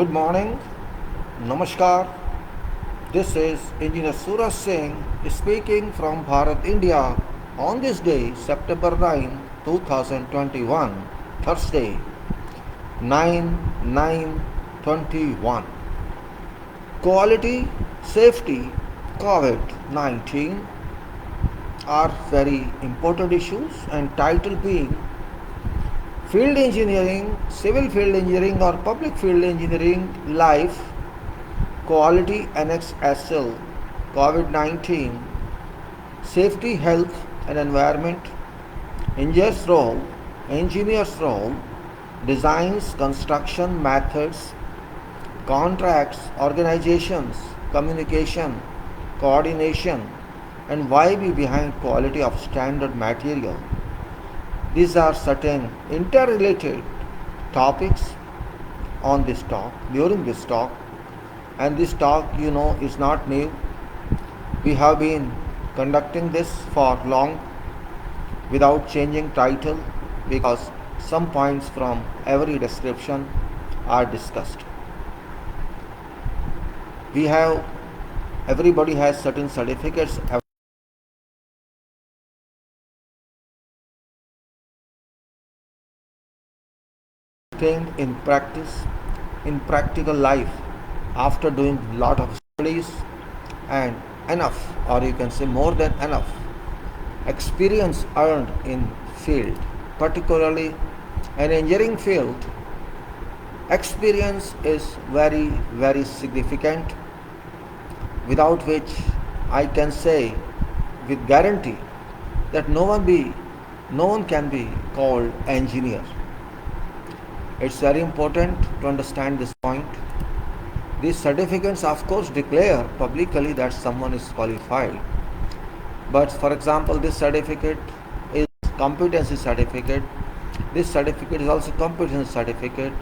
Good morning, Namaskar. This is Engineer Suraj Singh speaking from Bharat, India on this day, September 9, 2021, Thursday, 9/9/21. Quality, safety, COVID-19 are very important issues, and title being Field Engineering, Civil Field Engineering or Public Field Engineering Life Quality AnnexSL COVID-19 Safety, Health and Environment Engineer's Role Designs, Construction Methods, Contracts, Organizations, Communication, Coordination and why be behind quality of standard material. These are certain interrelated topics on this talk, during this talk, and this talk is not new. We have been conducting this for long without changing title because some points from every description are discussed. Everybody has certain certificates obtained in practical life after doing lot of studies and enough, or you can say more than enough experience earned in field, particularly an engineering field. Experience is very significant, without which I can say with guarantee that no one can be called engineer. It's very important to understand this point. These certificates of course declare publicly that someone is qualified. But for example, this certificate is competency certificate. This certificate is also competency certificate,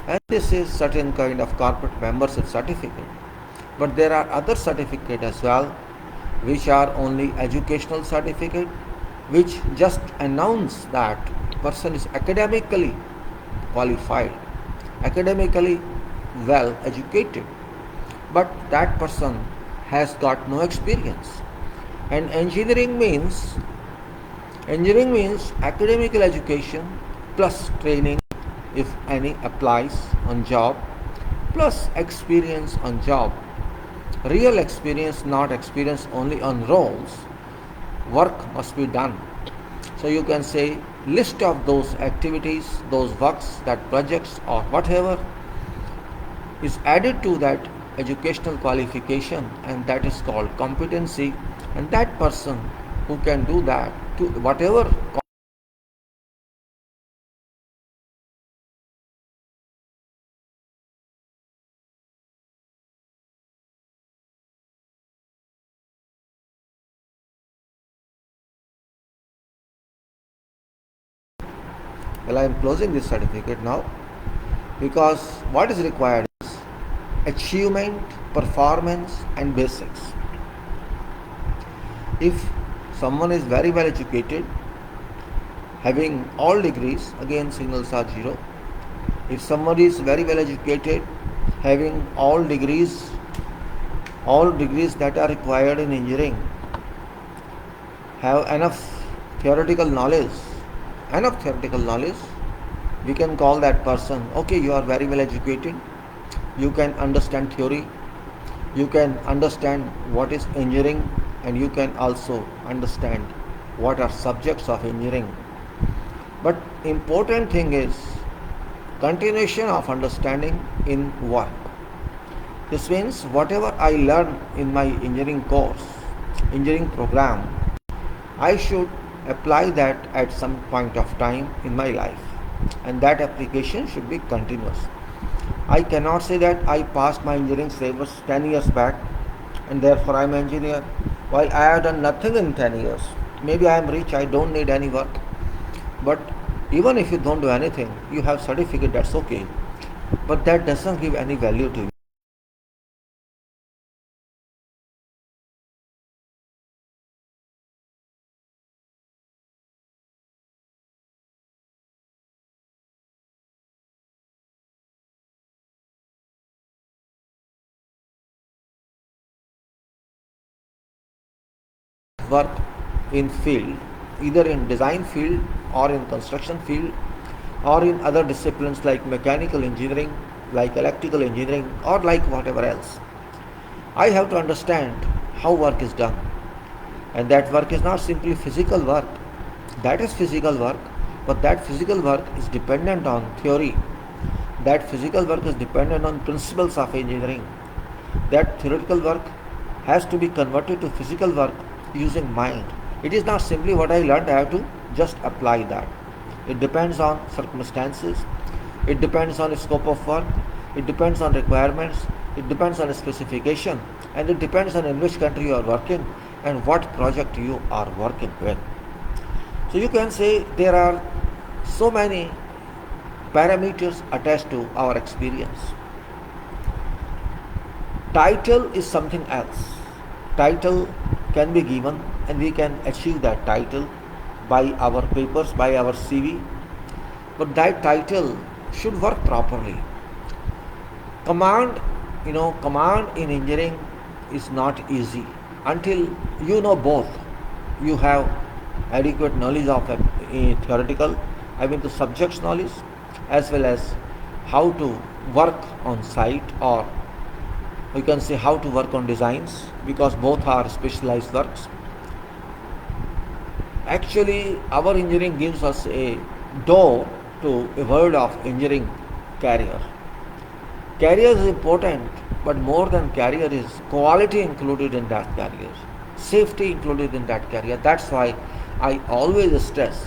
and this is certain kind of corporate membership certificate. But there are other certificates as well, which are only educational certificate, which just announce that person is academically qualified, academically well educated, but that person has got no experience. And engineering means academical education plus training, if any applies on job, plus experience on job. Real experience, not experience only on roles. Work must be done. So you can say list of those activities, those works, that projects or whatever is added to that educational qualification, and that is called competency. And that person who can do that to whatever. Well, I am closing this certificate now, because what is required is achievement, performance and basics. If someone is very well educated, having all degrees, again signals are zero. If somebody is very well educated, having all degrees that are required in engineering, have enough theoretical knowledge, we can call that person, okay, you are very well educated, you can understand theory, you can understand what is engineering, and you can also understand what are subjects of engineering. But important thing is continuation of understanding in work. This means whatever I learn in my engineering course, engineering program, I should apply that at some point of time in my life, and that application should be continuous. I cannot say that I passed my engineering syllabus 10 years back and therefore I am an engineer, while I have done nothing in 10 years. Maybe I am rich, I don't need any work. But even if you don't do anything, you have certificate, that's okay. But that doesn't give any value to you. work in field, either in design field or in construction field or in other disciplines like mechanical engineering, like electrical engineering, or like whatever else. I have to understand how work is done. And that work is not simply physical work. That is physical work, but that physical work is dependent on theory. That physical work is dependent on principles of engineering. That theoretical work has to be converted to physical work using mind. It is not simply what I learned, I have to just apply that. It depends on circumstances, it depends on the scope of work, it depends on requirements, it depends on a specification, and it depends on in which country you are working and what project you are working with. So you can say there are so many parameters attached to our experience. Title is something else. Title can be given and we can achieve that title by our papers, by our CV, but that title should work properly. Command in engineering is not easy until you know both. You have adequate knowledge of theoretical, the subject's knowledge, as well as how to work on site, or we can say how to work on designs, because both are specialized works. Actually, our engineering gives us a door to a world of engineering career. Career is important, but more than career is quality included in that career, safety included in that career. That's why I always stress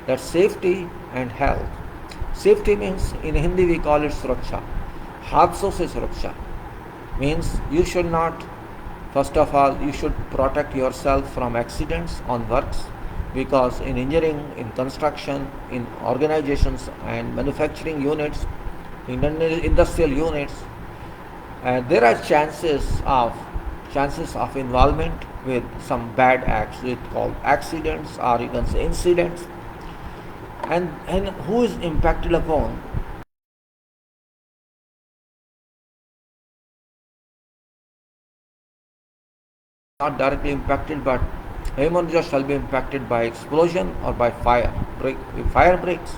that safety and health. Safety means in Hindi we call it suraksha. Hadson se suraksha means you should not, first of all, you should protect yourself from accidents on works, because in engineering, in construction, in organizations and manufacturing units, in industrial units, there are chances of involvement with some bad acts, with called accidents, or you can say incidents, and who is impacted upon? Not directly impacted, but human just shall be impacted by explosion or by fire. Fire breaks.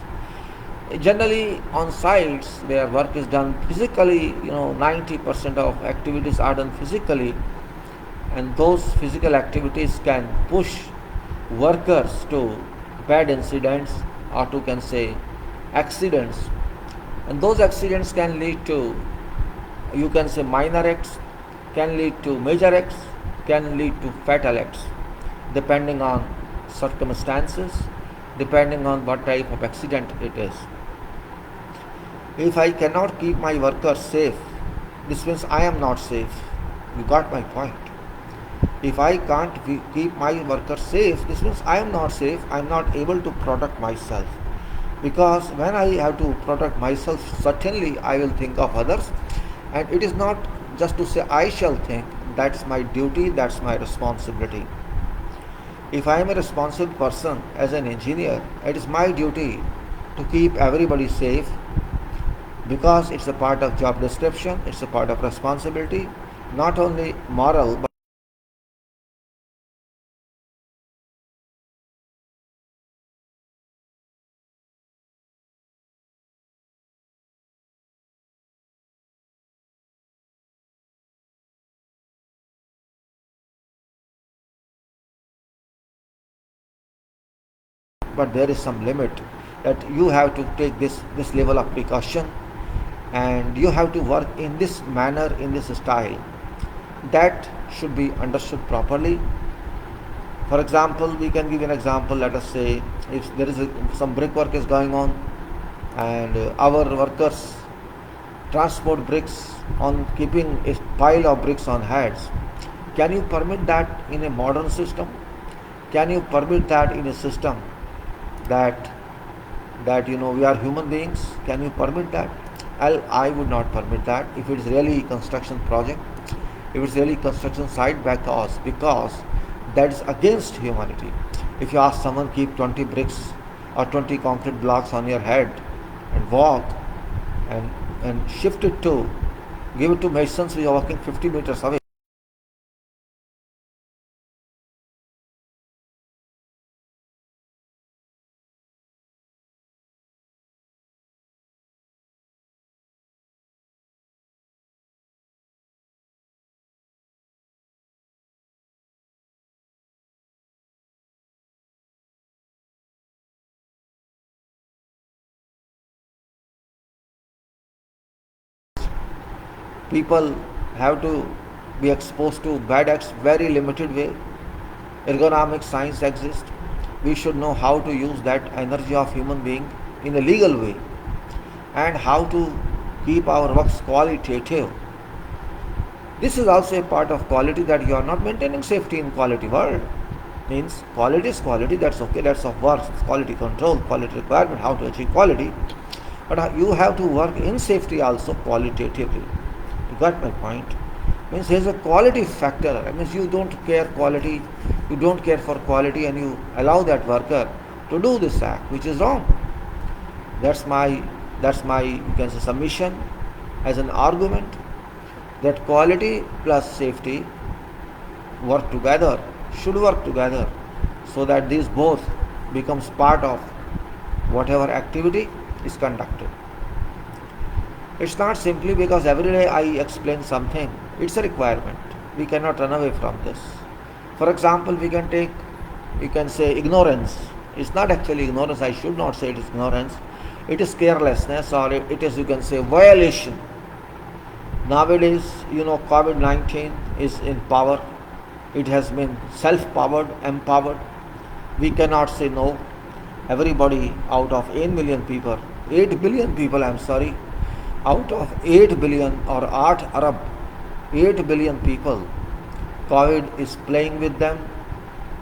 Generally, on sites where work is done physically, 90% of activities are done physically, and those physical activities can push workers to bad incidents, or to can say accidents, and those accidents can lead to, you can say, minor acts, can lead to major acts, can lead to fatal acts, depending on circumstances, depending on what type of accident it is. If I cannot keep my workers safe, this means I am not safe. You got my point. If I can't keep my workers safe, this means I am not safe. I am not able to protect myself. Because when I have to protect myself, certainly I will think of others. And it is not just to say I shall think, that's my duty, that's my responsibility. If I am a responsible person as an engineer, it is my duty to keep everybody safe, because it's a part of job description, it's a part of responsibility, not only moral, but there is some limit that you have to take this level of precaution, and you have to work in this manner, in this style. That should be understood properly. For example, we can give an example. Let us say if there is some brickwork is going on, and our workers transport bricks on keeping a pile of bricks on heads. Can you permit that in a modern system? Can you permit that in a system that we are human beings? Can you permit that? I would not permit that. If it is really construction project, if it's really construction site, because that is against humanity. If you ask someone keep 20 bricks or 20 concrete blocks on your head and walk and shift it to, give it to masons who are walking 50 meters away, people have to be exposed to bad acts very limited way. Ergonomic science exists. We should know how to use that energy of human being in a legal way and how to keep our works qualitative. This is also a part of quality, that you are not maintaining safety in quality world. Means quality is quality, that's okay, that's of works, quality control, quality requirement, how to achieve quality. But you have to work in safety also qualitatively. You got my point? Means there is a quality factor. That means you don't care quality, you don't care for quality, and you allow that worker to do this act, which is wrong. That's my you can say submission as an argument, that quality plus safety should work together, so that these both becomes part of whatever activity is conducted. It's not simply because every day I explain something. It's a requirement. We cannot run away from this. For example, we can say ignorance. It's not actually ignorance. I should not say it is ignorance. It is carelessness, or it is, you can say, violation. Nowadays, COVID-19 is in power. It has been self-powered, empowered. We cannot say no. Everybody out of 8 billion people, out of 8 billion or 8 billion people, COVID is playing with them,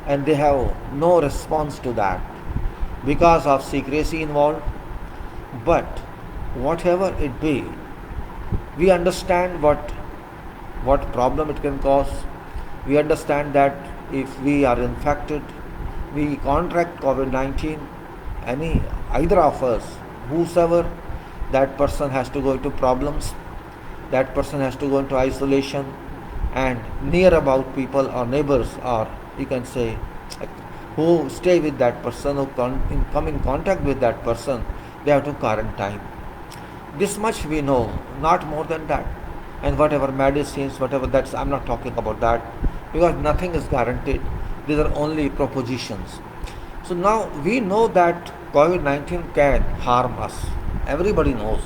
and they have no response to that because of secrecy involved. But whatever it be, we understand what problem it can cause. We understand that if we are infected, we contract COVID-19, either of us, whosoever, that person has to go into problems, that person has to go into isolation, and near about people or neighbors, or you can say who stay with that person, who come in contact with that person, they have to quarantine. This much we know, not more than that. And whatever medicines, whatever, that's, I'm not talking about that, because nothing is guaranteed. These are only propositions. So now we know that COVID-19 can harm us. Everybody knows.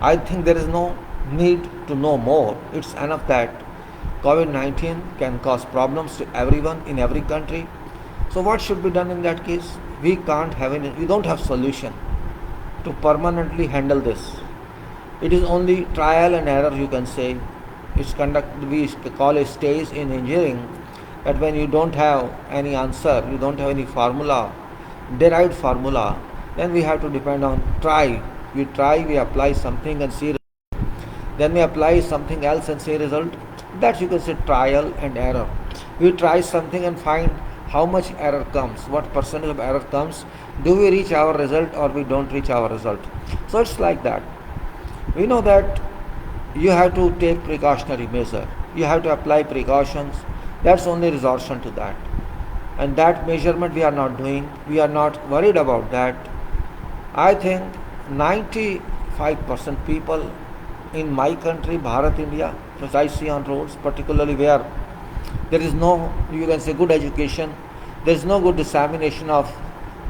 I think there is no need to know more. It's enough that COVID-19 can cause problems to everyone in every country. So what should be done in that case? We don't have solution to permanently handle this. It is only trial and error, you can say. We call it stage in engineering, that when you don't have any answer, you don't have any formula, derived formula, then we have to depend on try. We apply something and see result. Then we apply something else and see result. That you can say trial and error. We try something and find how much error comes, what percentage of error comes, do we reach our result or we don't reach our result. So it's like that. We know that you have to take precautionary measure. You have to apply precautions. That's only resortion to that. And that measurement we are not doing. We are not worried about that. I think 95% people in my country, Bharat, India, which I see on roads, particularly where there is no, you can say, good education, there is no good dissemination of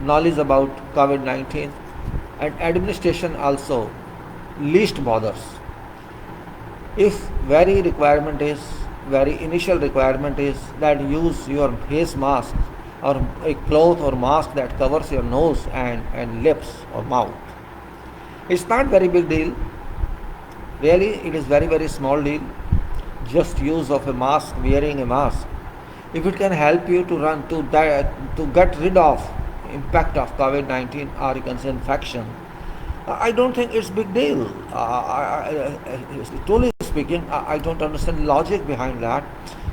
knowledge about COVID-19, and administration also least bothers. If very initial requirement is that use your face mask or a cloth or mask that covers your nose and lips or mouth. It's not very big deal. Really, it is very, very small deal. Just use of a mask, wearing a mask. If it can help you to get rid of impact of COVID-19, or you can say infection, I don't think it's big deal. Truly speaking, I don't understand the logic behind that.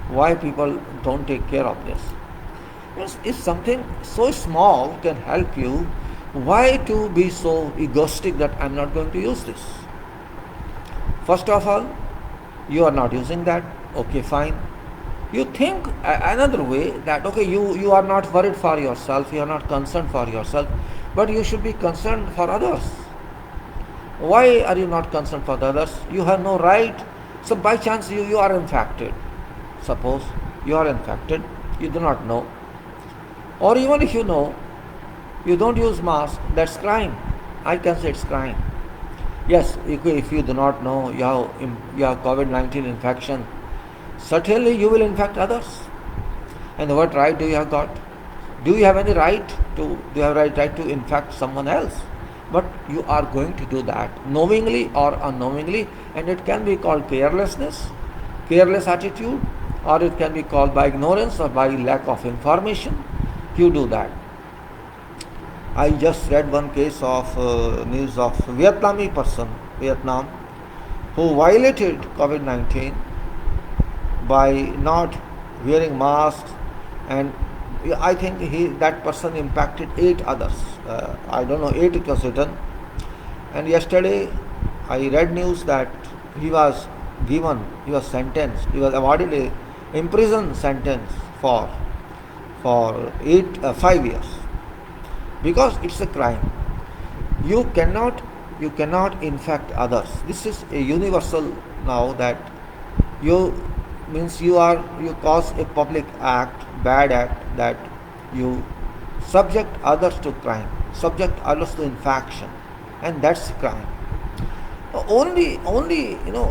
Why people don't take care of this? Because if something so small can help you, why to be so egoistic that I'm not going to use this? First of all, you are not using that. Okay, fine. You think another way that, okay, you are not worried for yourself, you are not concerned for yourself, but you should be concerned for others. Why are you not concerned for the others? You have no right. So by chance you are infected. Suppose you are infected, you do not know. Or even if you know, you don't use mask, that's crime. I can say it's crime. Yes, if you do not know you have COVID-19 infection, certainly you will infect others. And what right do you have got? Do you have any right to? Do you have right to infect someone else? But you are going to do that knowingly or unknowingly, and it can be called carelessness, careless attitude, or it can be called by ignorance or by lack of information. You do that. I just read one case of news of Vietnamese person, Vietnam, who violated COVID-19 by not wearing masks, and I think that person impacted 8 others. I don't know, 8 it was written. And yesterday I read news that he was he was sentenced, he was awarded a imprisoned sentence for 5 years, because it's a crime. You cannot infect others. This is a universal now, that you means you cause a public act, bad act, that you subject others to crime, subject others to infection, and that's crime. Only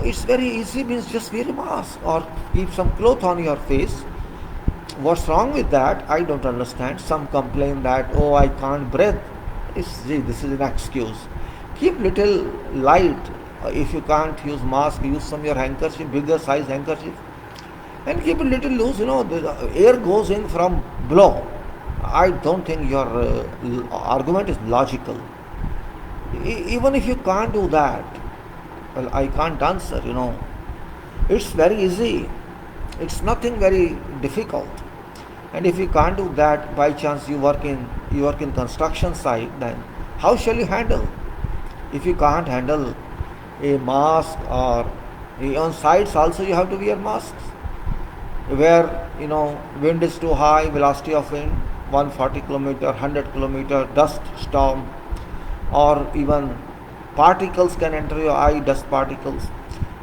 it's very easy, means just wear a mask or keep some cloth on your face. What's wrong with that? I don't understand. Some complain that, oh, I can't breathe. This is an excuse. Keep little light. If you can't use mask, use some your handkerchief, bigger size handkerchief, and keep it little loose. The air goes in from below. I don't think your argument is logical. Even if you can't do that, well, I can't answer. It's very easy. It's nothing very difficult. And if you can't do that, by chance you work in construction site, then how shall you handle? If you can't handle a mask, or on sites also you have to wear masks, where wind is too high, velocity of wind 140 kilometer, 100 kilometer, dust storm, or even particles can enter your eye, dust particles.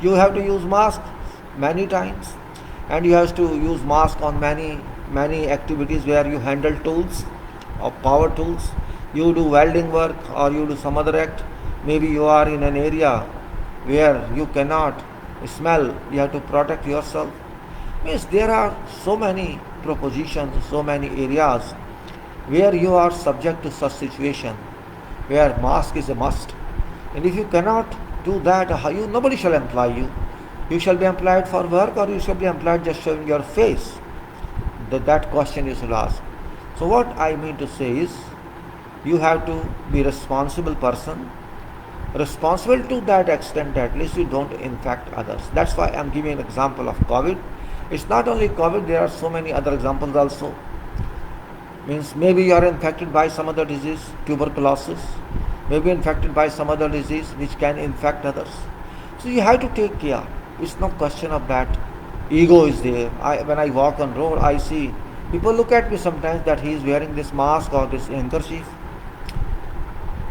You have to use mask many times, and you have to use mask on many activities where you handle tools or power tools. You do welding work or you do some other act. Maybe you are in an area where you cannot smell, you have to protect yourself. Means there are so many propositions, so many areas where you are subject to such situation, where mask is a must. And if you cannot do that, nobody shall employ you. You shall be employed for work, or you shall be employed just showing your face. That question you should ask. So what I mean to say is, you have to be responsible person, responsible to that extent at least you don't infect others. That's why I'm giving an example of COVID. It's not only COVID, there are so many other examples also. Means maybe you are infected by some other disease, tuberculosis, maybe infected by some other disease which can infect others. So you have to take care. It's no question of that. Ego is there. When I walk on road, I see people look at me sometimes that he is wearing this mask or this handkerchief.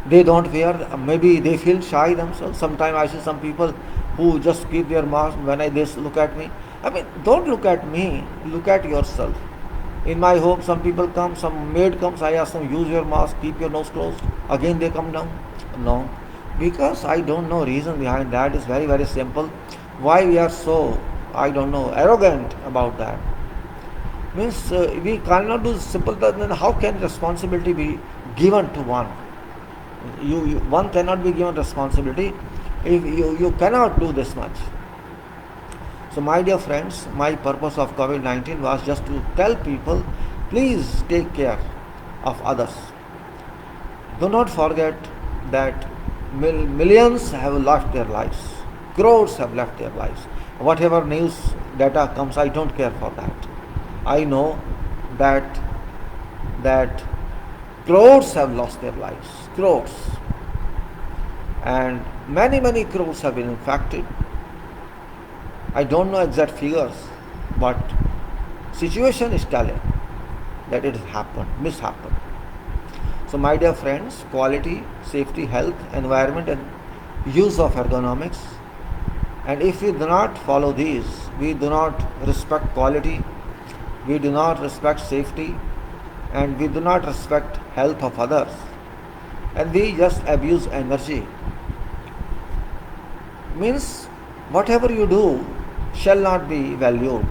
They don't wear, maybe they feel shy themselves. Sometimes I see some people who just keep their mask when they look at me. I mean, don't look at me, look at yourself. In my home, some people come, some maid comes, I ask them, use your mask, keep your nose closed. Again they come down. No, because I don't know reason behind that. Is very, very simple. Why we are so, I don't know, arrogant about that? Means we cannot do simple, then how can responsibility be given to one? One cannot be given responsibility if you cannot do this much. So my dear friends, my purpose of COVID-19 was just to tell people, please take care of others. Do not forget that millions have lost their lives. Crores have left their lives. Whatever news data comes, I don't care for that. I know that crores have lost their lives. Crores. And many crores have been infected. I don't know exact figures, but situation is telling that it has happened, mishappened. So my dear friends, quality, safety, health, environment, and use of ergonomics. And if we do not follow these, we do not respect quality, we do not respect safety, and we do not respect health of others, and we just abuse energy Means whatever you do shall not be valued,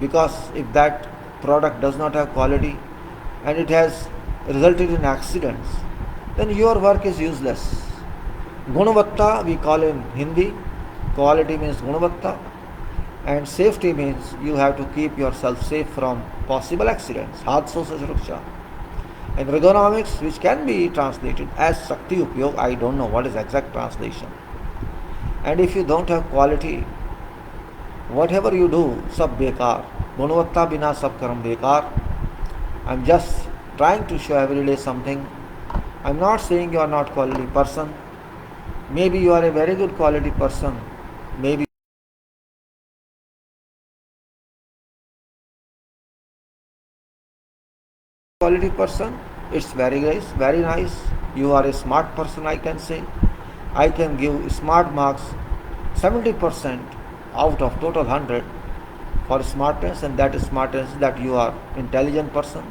because if that product does not have quality and it has resulted in accidents, then your work is useless. Gunavatta we call in Hindi, quality means Gunavatta, and safety means you have to keep yourself safe from possible accidents. Hadson se suraksha. And ergonomics, which can be translated as Shakti Upyog, I don't know what is exact translation. And if you don't have quality, whatever you do, sab bekar. Gunavatta bina sab karam bekar. I'm just trying to show every day something. I'm not saying you are not quality person. Maybe you are a very good quality person. Maybe quality person. It's very nice. You are a smart person, I can say. I can give smart marks 70% out of total 100 for smartness, and that is smartness that you are intelligent person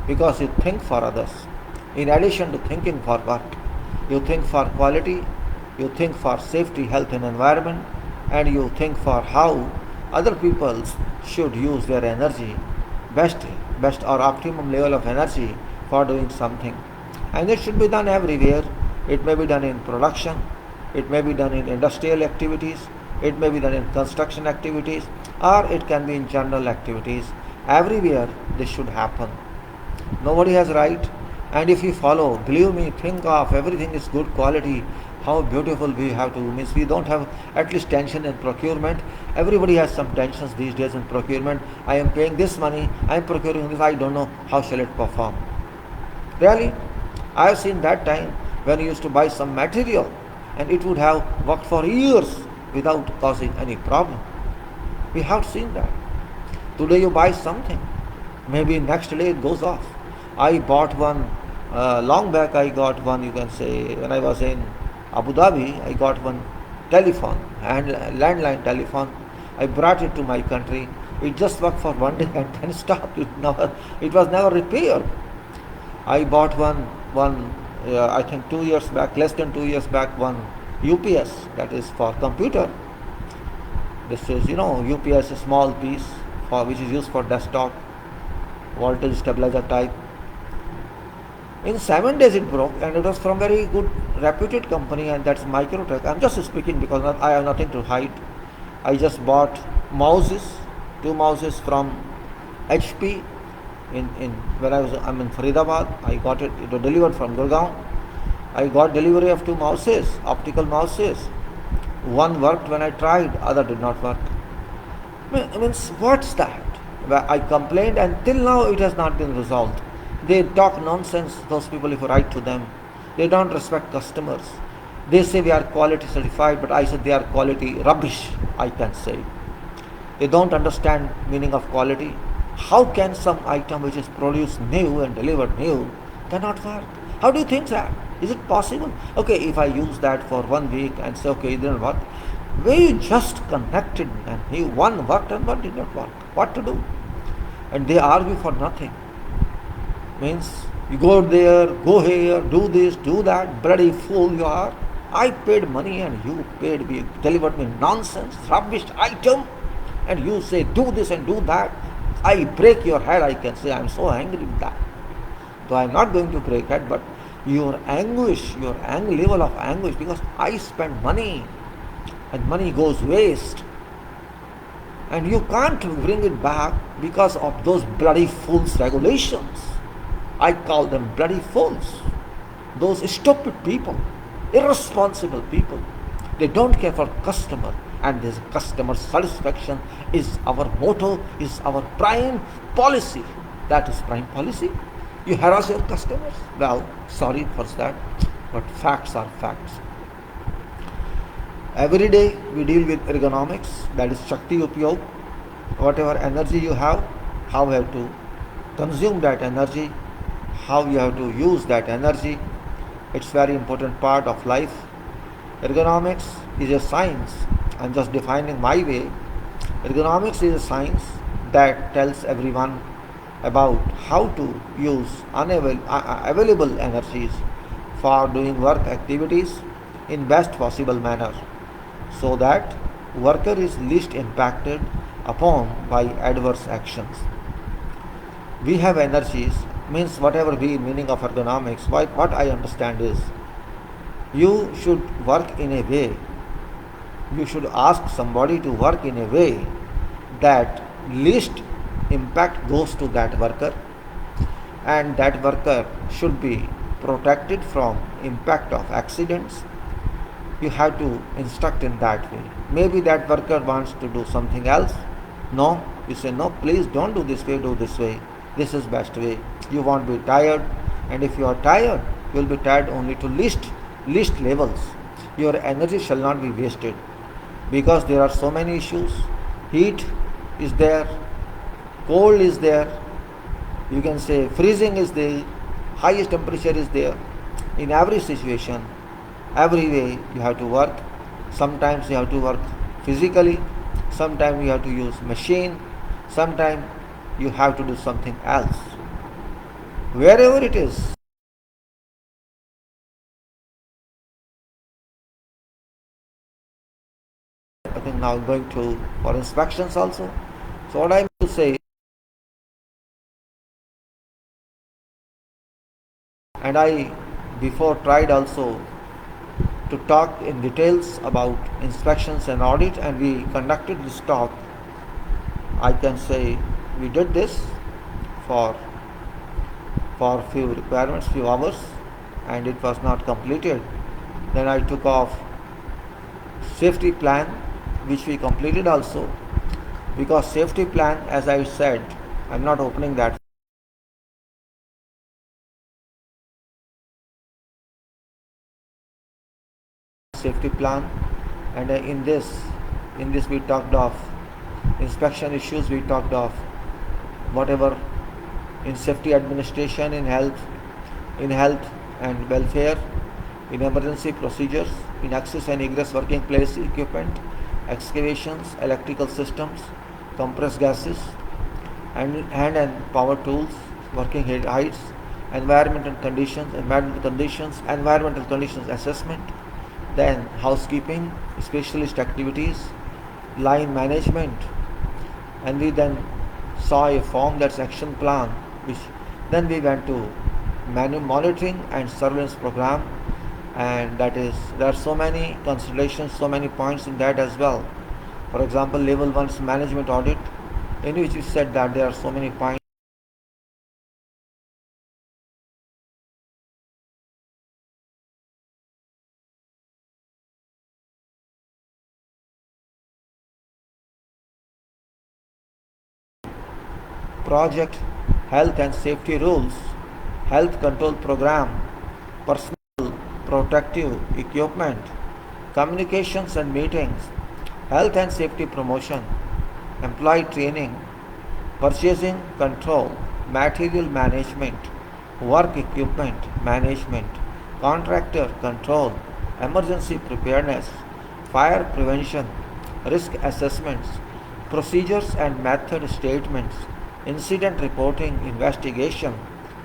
because you think for others. In addition to thinking for work, you think for quality, you think for safety, health and environment, and you think for how other people should use their energy best or optimum level of energy for doing something. And it should be done everywhere. It may be done in production, it may be done in industrial activities, it may be done in construction activities, or it can be in general activities. Everywhere this should happen. Nobody has right. And if you follow, believe me, think of everything is good quality, how beautiful we have to, means we don't have at least tension in procurement. Everybody has some tensions these days in procurement. I am paying this money, I am procuring this, I don't know how shall it perform. Really, I have seen that time when you used to buy some material and it would have worked for years without causing any problem. We have seen that. Today you buy something, maybe next day it goes off. I bought one, long back I got one, you can say, when I was in Abu Dhabi, I got one telephone, and landline telephone. I brought it to my country. It just worked for one day and then stopped. It was never repaired. I bought one I think 2 years back, less than 2 years back, one UPS, that is for computer. This is, UPS, a small piece for which is used for desktop, voltage stabilizer type. In 7 days it broke, and it was from very good reputed company, and that's Microtech. I'm just speaking because I have nothing to hide. I just bought two mouses from HP when I'm in Faridabad. I got it was delivered from Gurgaon. I got delivery of 2 mouses, optical mouses. One worked when I tried, other did not work. Means what's that? I complained and till now it has not been resolved. They talk nonsense, those people, if you write to them. They don't respect customers. They say we are quality certified, but I said they are quality rubbish, I can say. They don't understand meaning of quality. How can some item which is produced new and delivered new cannot work? How do you think that? Is it possible? Okay, if I use that for 1 week and say, okay, it didn't work. We just connected and one worked and one did not work. What to do? And they argue for nothing. Means you go there, go here, do this, do that, bloody fool you are. I paid money and you delivered me nonsense, rubbish item, and you say do this and do that. I break your head, I can say. I am so angry with that. Though I am not going to break head, but your anguish, level of anguish, because I spend money and money goes waste. And you can't bring it back because of those bloody fools' regulations. I call them bloody fools. Those stupid people, irresponsible people. They don't care for customer, and this customer satisfaction is our motto, is our prime policy. That is prime policy. You harass your customers? Well, sorry for that, but facts are facts. Every day we deal with ergonomics, that is Shakti Upyog. Whatever energy you have, how you have to consume that energy, how you have to use that energy. It's very important part of life. Ergonomics is a science. I'm just defining my way. Ergonomics is a science that tells everyone about how to use available energies for doing work activities in best possible manner. so that worker is least impacted upon by adverse actions. We have energies, means whatever be meaning of ergonomics, what I understand is you should work in a way, you should ask somebody to work in a way that least impact goes to that worker, and that worker should be protected from impact of accidents. You have to instruct in that way. Maybe that worker wants to do something else. No, you say, no, please don't do this way, do this way. This is best way. You won't be tired, and if you are tired, you will be tired only to least levels. Your energy shall not be wasted, because there are so many issues. Heat is there, cold is there, you can say freezing is there, highest temperature is there. In every situation, every way you have to work. Sometimes you have to work physically, sometimes you have to use machine, sometimes you have to do something else. Wherever it is, I think now going to for inspections also. So what I mean to say, and I before tried also to talk in details about inspections and audit, and we conducted this talk. I can say we did this for few requirements, few hours, and it was not completed. Then I took off safety plan, which we completed also, because safety plan, as I said, I'm not opening that. Safety plan, and in this we talked of inspection issues, we talked of whatever in safety administration, in health and welfare, in emergency procedures, in access and egress working place equipment, excavations, electrical systems, compressed gases, and hand and power tools, working heights, environmental conditions assessment, then housekeeping, specialist activities, line management, and we then saw a form, that's action plan, which then we went to monitoring and surveillance program, and that is, there are so many considerations, so many points in that as well. For example, level 1's management audit, in which we said that there are so many points. Project health and safety rules, health control program, personal protective equipment, communications and meetings, health and safety promotion, employee training, purchasing control, material management, work equipment management, contractor control, emergency preparedness, fire prevention, risk assessments, procedures and method statements, incident reporting, investigation,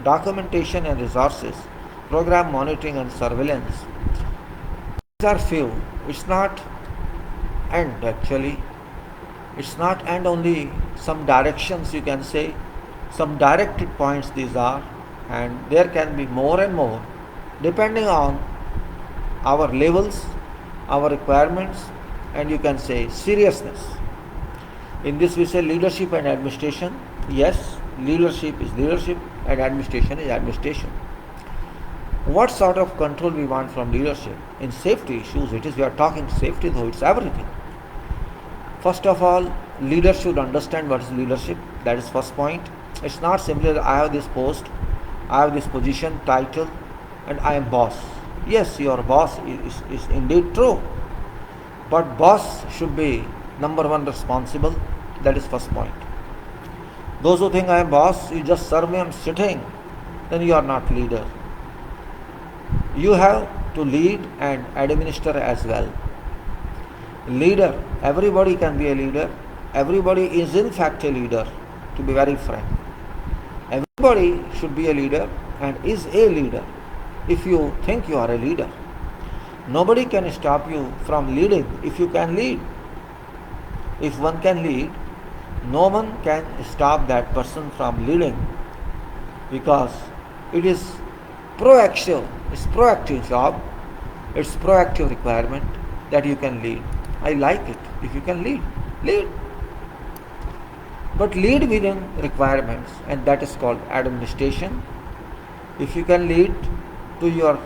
documentation and resources, program monitoring and surveillance. These are few. It's not and actually it's not and only some directions, you can say, some directed points these are, and there can be more and more depending on our levels, our requirements, and you can say seriousness. In this we say leadership and administration. Yes, leadership is leadership and administration is administration. What sort of control we want from leadership? In safety issues, it is, we are talking safety, though it's everything. First of all, leader should understand what is leadership. That is first point. It's not simply that I have this post, I have this position, title, and I am boss. Yes, your boss is indeed true. But boss should be number one responsible. That is first point. Those who think I am boss, you just serve me, I am sitting, then you are not leader. You have to lead and administer as well. Leader, everybody can be a leader. Everybody is in fact a leader, to be very frank. Everybody should be a leader and is a leader if you think you are a leader. Nobody can stop you from leading if you can lead. If one can lead, no one can stop that person from leading, because it is proactive. It's proactive job. It's proactive requirement that you can lead. I like it. If you can lead, lead. But lead within requirements, and that is called administration. If you can lead to your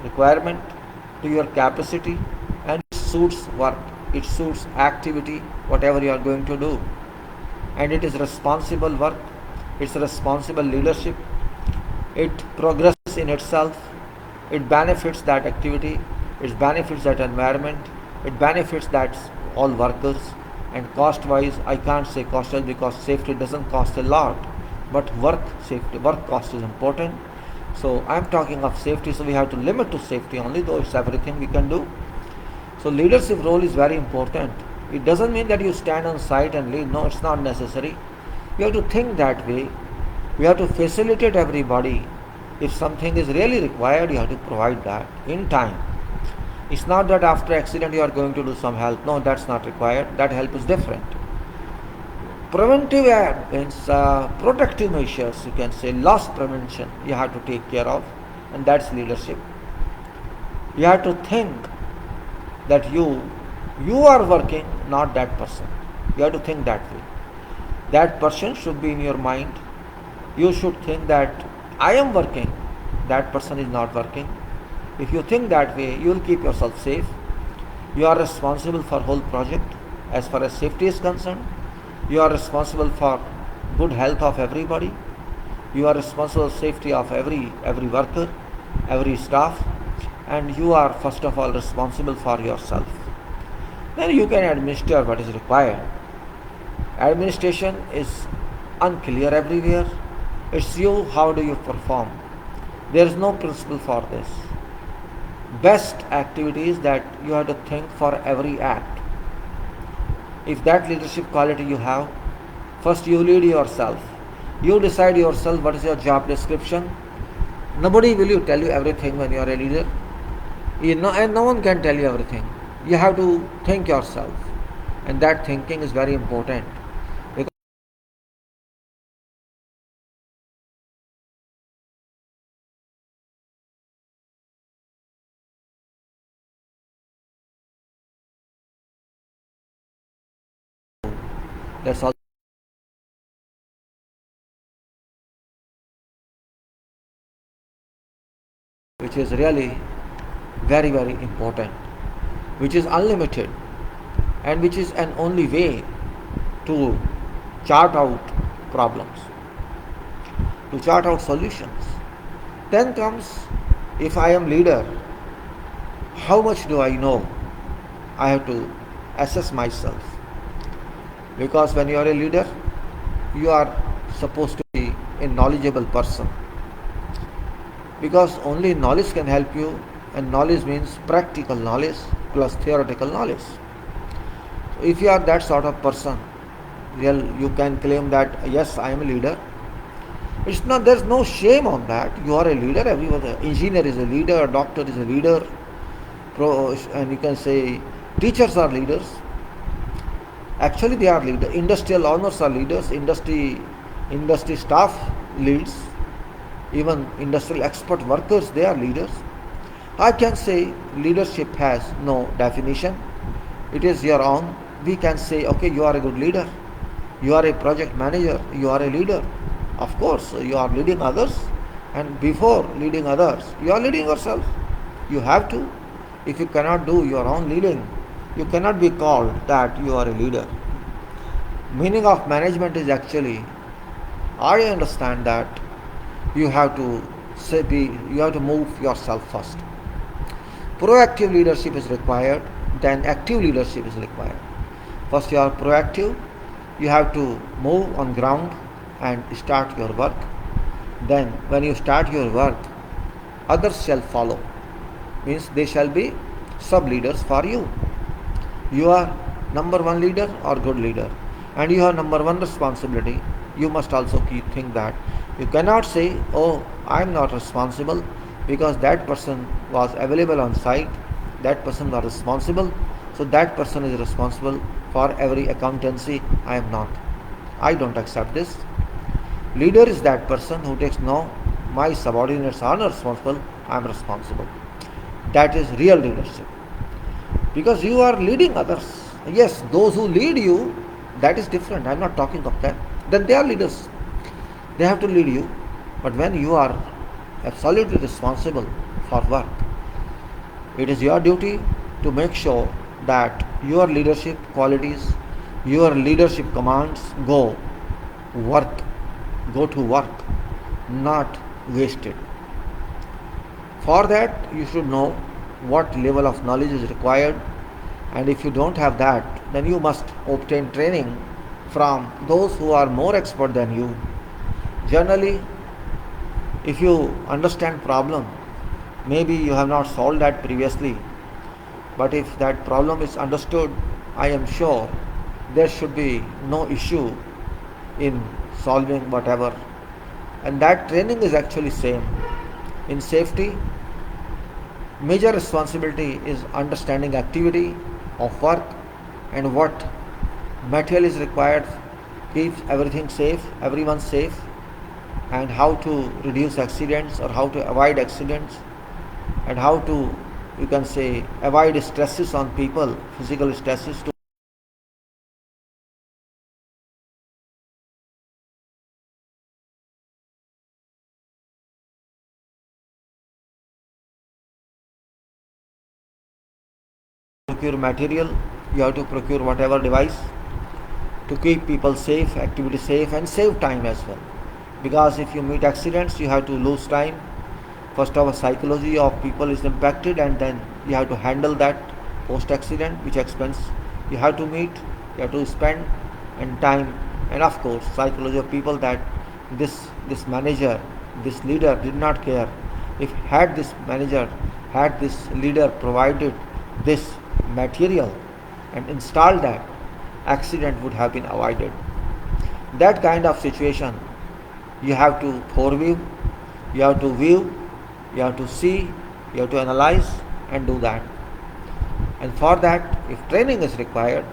requirement, to your capacity, and it suits work, it suits activity, whatever you are going to do, and it is responsible work, it's responsible leadership, it progresses in itself, it benefits that activity, it benefits that environment, it benefits that all workers. And cost wise, I can't say costless because safety doesn't cost a lot, but work cost is important. So I'm talking of safety, so we have to limit to safety only, though it's everything we can do. So leadership role is very important. It doesn't mean that you stand on site and lead. No, it's not necessary. You have to think that way. We have to facilitate everybody. If something is really required, you have to provide that in time. It's not that after accident you are going to do some help. No, that's not required. That help is different. Preventive means protective measures, you can say loss prevention you have to take care of, and that's leadership. You have to think that you are working, not that person. You have to think that way. That person should be in your mind. You should think that I am working, that person is not working. If you think that way, you will keep yourself safe. You are responsible for whole project as far as safety is concerned. You are responsible for good health of everybody. You are responsible for safety of every worker, every staff, and you are first of all responsible for yourself. Then you can administer what is required. Administration is unclear everywhere. It's you, how do you perform? There is no principle for this. Best activity is that you have to think for every act. If that leadership quality you have, first you lead yourself. You decide yourself what is your job description. Nobody will tell you everything when you are a leader. And no one can tell you everything. You have to think yourself. And that thinking is very important. That's all. Which is really very, very important, which is unlimited, and which is an only way to chart out problems, to chart out solutions. Then comes, if I am leader, how much do I know? I have to assess myself. Because when you are a leader, you are supposed to be a knowledgeable person. Because only knowledge can help you, and knowledge means practical knowledge plus theoretical knowledge. So if you are that sort of person, you can claim that yes, I am a leader. It's not. There's no shame on that. You are a leader. Everyone, engineer is a leader, a doctor is a leader, and you can say teachers are leaders. Actually, they are leaders. Industrial owners are leaders. Industry staff leads. Even industrial expert workers, they are leaders. I can say leadership has no definition. It is your own. We can say, okay, you are a good leader. You are a project manager. You are a leader. Of course, you are leading others. And before leading others, you are leading yourself. You have to. If you cannot do your own leading, you cannot be called that you are a leader. Meaning of management is actually, I understand that you have to move yourself first. Proactive leadership is required, then active leadership is required. First you are proactive, you have to move on ground and start your work. Then when you start your work, others shall follow. Means they shall be sub-leaders for you. You are number one leader or good leader, and you have number one responsibility. You must also think that you cannot say, oh, I am not responsible because that person was available on site. that person are responsible. So that person is responsible for every accountancy. I am not. I don't accept this. Leader is that person who takes no, my subordinates are not responsible, I am responsible. That is real leadership. Because you are leading others. Yes, those who lead you, that is different. I am not talking of that. Then they are leaders. They have to lead you. But when you are absolutely responsible for work, it is your duty to make sure that your leadership qualities, your leadership commands work, go to work, not wasted. For that, you should know what level of knowledge is required, and if you don't have that, then you must obtain training from those who are more expert than you. Generally, if you understand problem, maybe you have not solved that previously, but if that problem is understood, I am sure there should be no issue in solving whatever. And that training is actually same. In safety, major responsibility is understanding activity of work and what material is required, keep everything safe, everyone safe, and how to reduce accidents or how to avoid accidents, and how to, you can say, avoid stresses on people, physical stresses to procure material, you have to procure whatever device to keep people safe, activity safe, and save time as well. Because if you meet accidents, you have to lose time. First of all, psychology of people is impacted, and then you have to handle that post accident, which expense you have to meet, you have to spend, and time, and of course, psychology of people that this manager, this leader did not care. If had this manager, had this leader provided this material and installed that, accident would have been avoided. That kind of situation you have to foreview, you have to view, you have to see, you have to analyze and do that. And for that, if training is required,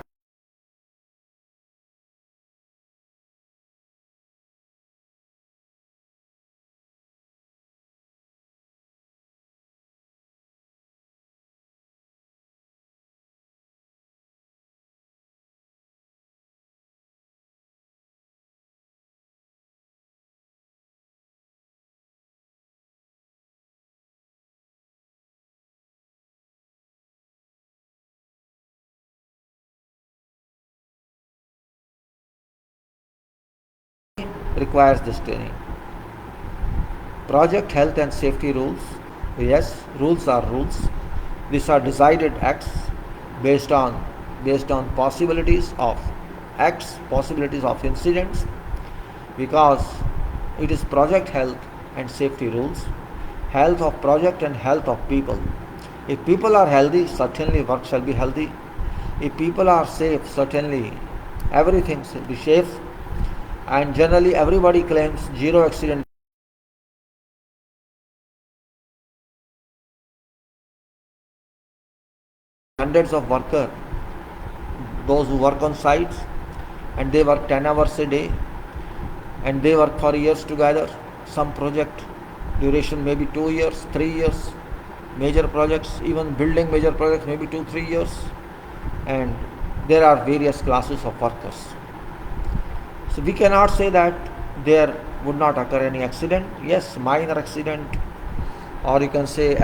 requires this training. Project health and safety rules. Yes, rules are rules. These are decided acts based on possibilities of acts, possibilities of incidents, because it is project health and safety rules, health of project and health of people. If people are healthy, certainly work shall be healthy. If people are safe, certainly everything shall be safe. And generally, everybody claims zero accident. Hundreds of workers, those who work on sites, and they work 10 hours a day, and they work for years together. Some project duration may be 2 years, 3 years. Major projects, even building major projects, maybe 2 3 years. And there are various classes of workers. So we cannot say that there would not occur any accident. Yes, minor accident, or you can say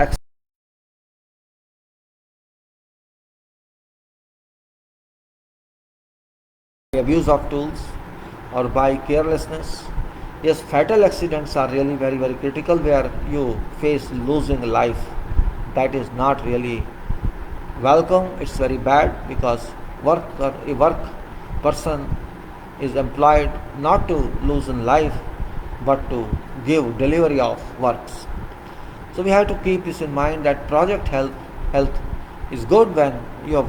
abuse of tools or by carelessness. Yes, fatal accidents are really very, very critical where you face losing life. That is not really welcome. It's very bad because a work person is employed not to lose in life but to give delivery of works. So we have to keep this in mind that project health is good when you are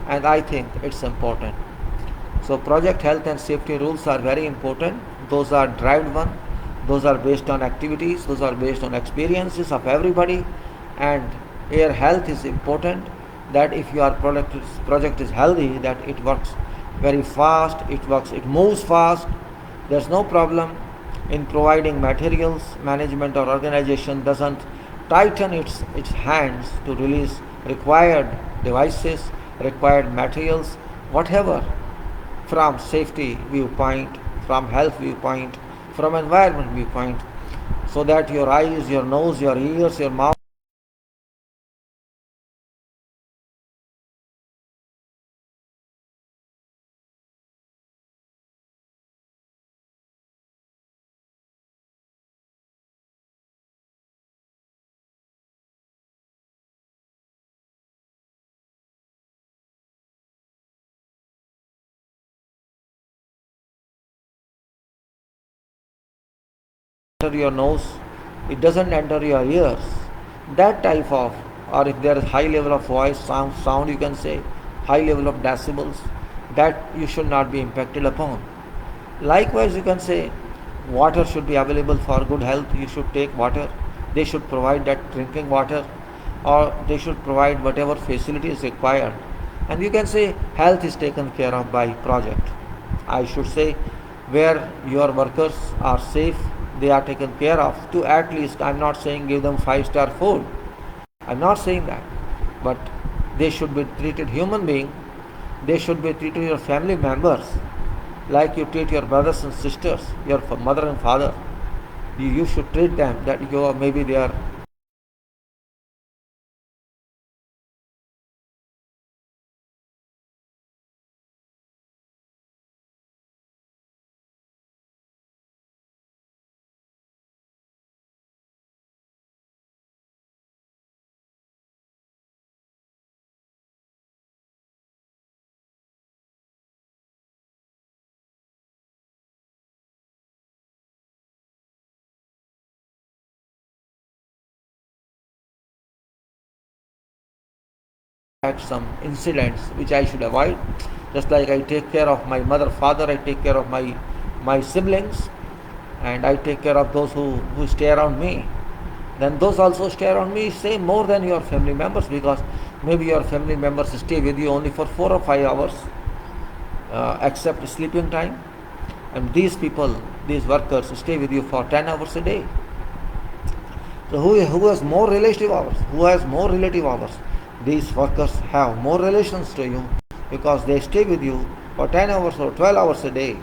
and I think it's important. So project health and safety rules are very important. Those are derived one. Those are based on activities. Those are based on experiences of everybody. And your health is important. That if your project is healthy, that it works very fast. It moves fast. There's no problem in providing materials. Management or organization doesn't tighten its hands to release required devices, required materials, whatever, from safety viewpoint, from health viewpoint, from environment viewpoint, so that your eyes, your nose, your ears, your mouth enter your nose, it doesn't enter your ears. That type of, or if there is high level of voice, sound you can say, high level of decibels, that you should not be impacted upon. Likewise, you can say water should be available for good health. You should take water. They should provide that drinking water, or they should provide whatever facility is required. And you can say health is taken care of by project. I should say where your workers are safe, they are taken care of. To at least, I'm not saying give them 5-star food. I'm not saying that. But they should be treated human being. They should be treated your family members like you treat your brothers and sisters, your mother and father. You should treat them that you are, maybe they are had some incidents which I should avoid. Just like I take care of my mother, father, I take care of my siblings, and I take care of those who stay around me. Then those also stay around me, say more than your family members, because maybe your family members stay with you only for 4 or 5 hours, except sleeping time. And these people, these workers stay with you for 10 hours a day. So who has more relative hours? Who has more relative hours? These workers have more relations to you because they stay with you for 10 hours or 12 hours a day.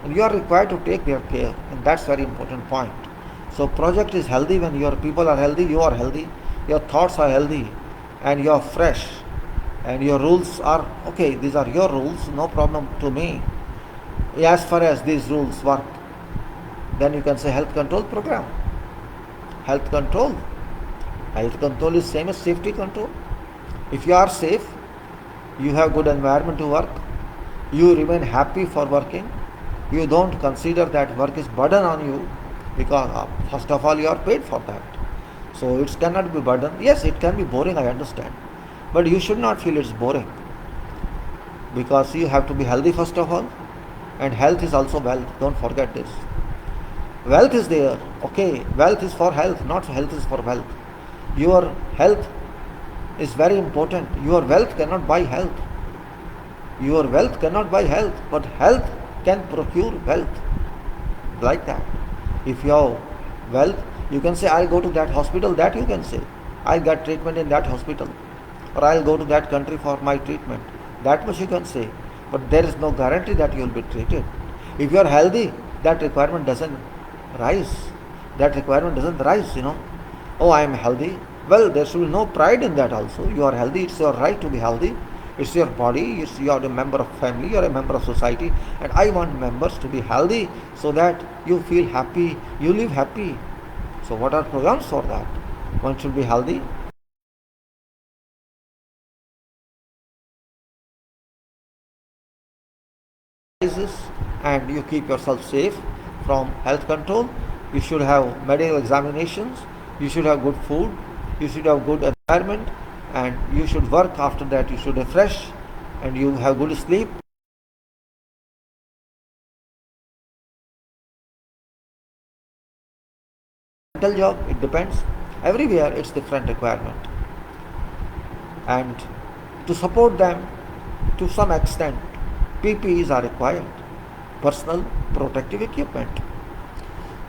And you are required to take their care, and that's very important point. So project is healthy when your people are healthy, you are healthy, your thoughts are healthy, and you are fresh, and your rules are okay. These are your rules, no problem to me. As far as these rules work, then you can say health control program. Health control. Health control is same as safety control. If you are safe, you have good environment to work, you remain happy for working, you don't consider that work is burden on you, because first of all you are paid for that. So it cannot be burden. Yes, it can be boring, I understand, but you should not feel it's boring, because you have to be healthy first of all, and health is also wealth. Don't forget this. Wealth is there, okay, wealth is for health, not health is for wealth. Your health is very important. Your wealth cannot buy health. Your wealth cannot buy health, but health can procure wealth. Like that. If you have wealth, you can say, I'll go to that hospital, that you can say. I'll get treatment in that hospital. Or I'll go to that country for my treatment. That much you can say. But there is no guarantee that you will be treated. If you are healthy, that requirement doesn't rise. That requirement doesn't rise, Oh, I am healthy. Well, there should be no pride in that also. You are healthy, it's your right to be healthy. It's your body, you are a member of family, you are a member of society, and I want members to be healthy so that you feel happy, you live happy. So what are programs for that? One should be healthy. And you keep yourself safe from health control. You should have medical examinations, you should have good food, you should have good environment, and you should work after that. You should refresh, and you have good sleep, mental job, it depends. Everywhere it's different requirement. And to support them to some extent, PPEs are required. Personal protective equipment.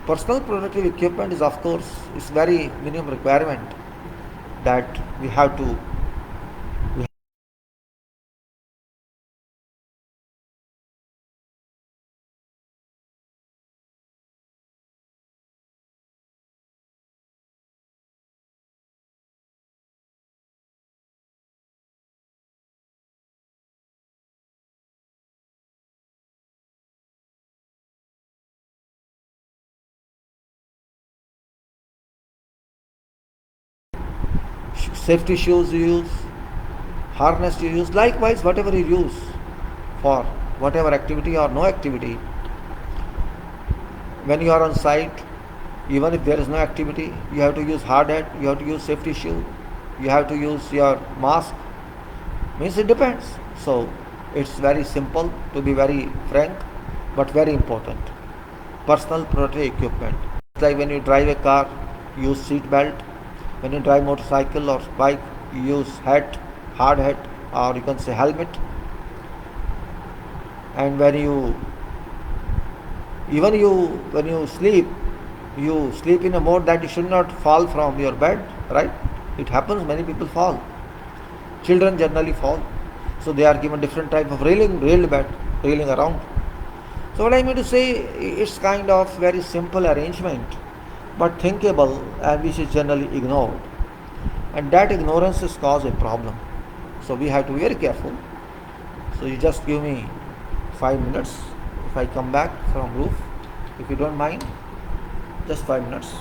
Personal protective equipment is of course is very minimum requirement that we have to safety shoes you use, harness you use, likewise whatever you use for whatever activity or no activity. When you are on site, even if there is no activity, you have to use hard hat, you have to use safety shoe, you have to use your mask. Means it depends. So it's very simple, to be very frank, but very important. Personal protective equipment. It's like when you drive a car, you use seat belt. When you drive motorcycle or bike, you use hat, hard hat, or you can say helmet. And when you sleep in a mode that you should not fall from your bed, right? It happens, many people fall. Children generally fall. So they are given different type of railed bed, railing around. So what I mean to say, it's kind of very simple arrangement, but thinkable, and which is generally ignored. And that ignorance has caused a problem. So we have to be very careful. So you just give me 5 minutes. If I come back from roof, if you don't mind, just 5 minutes.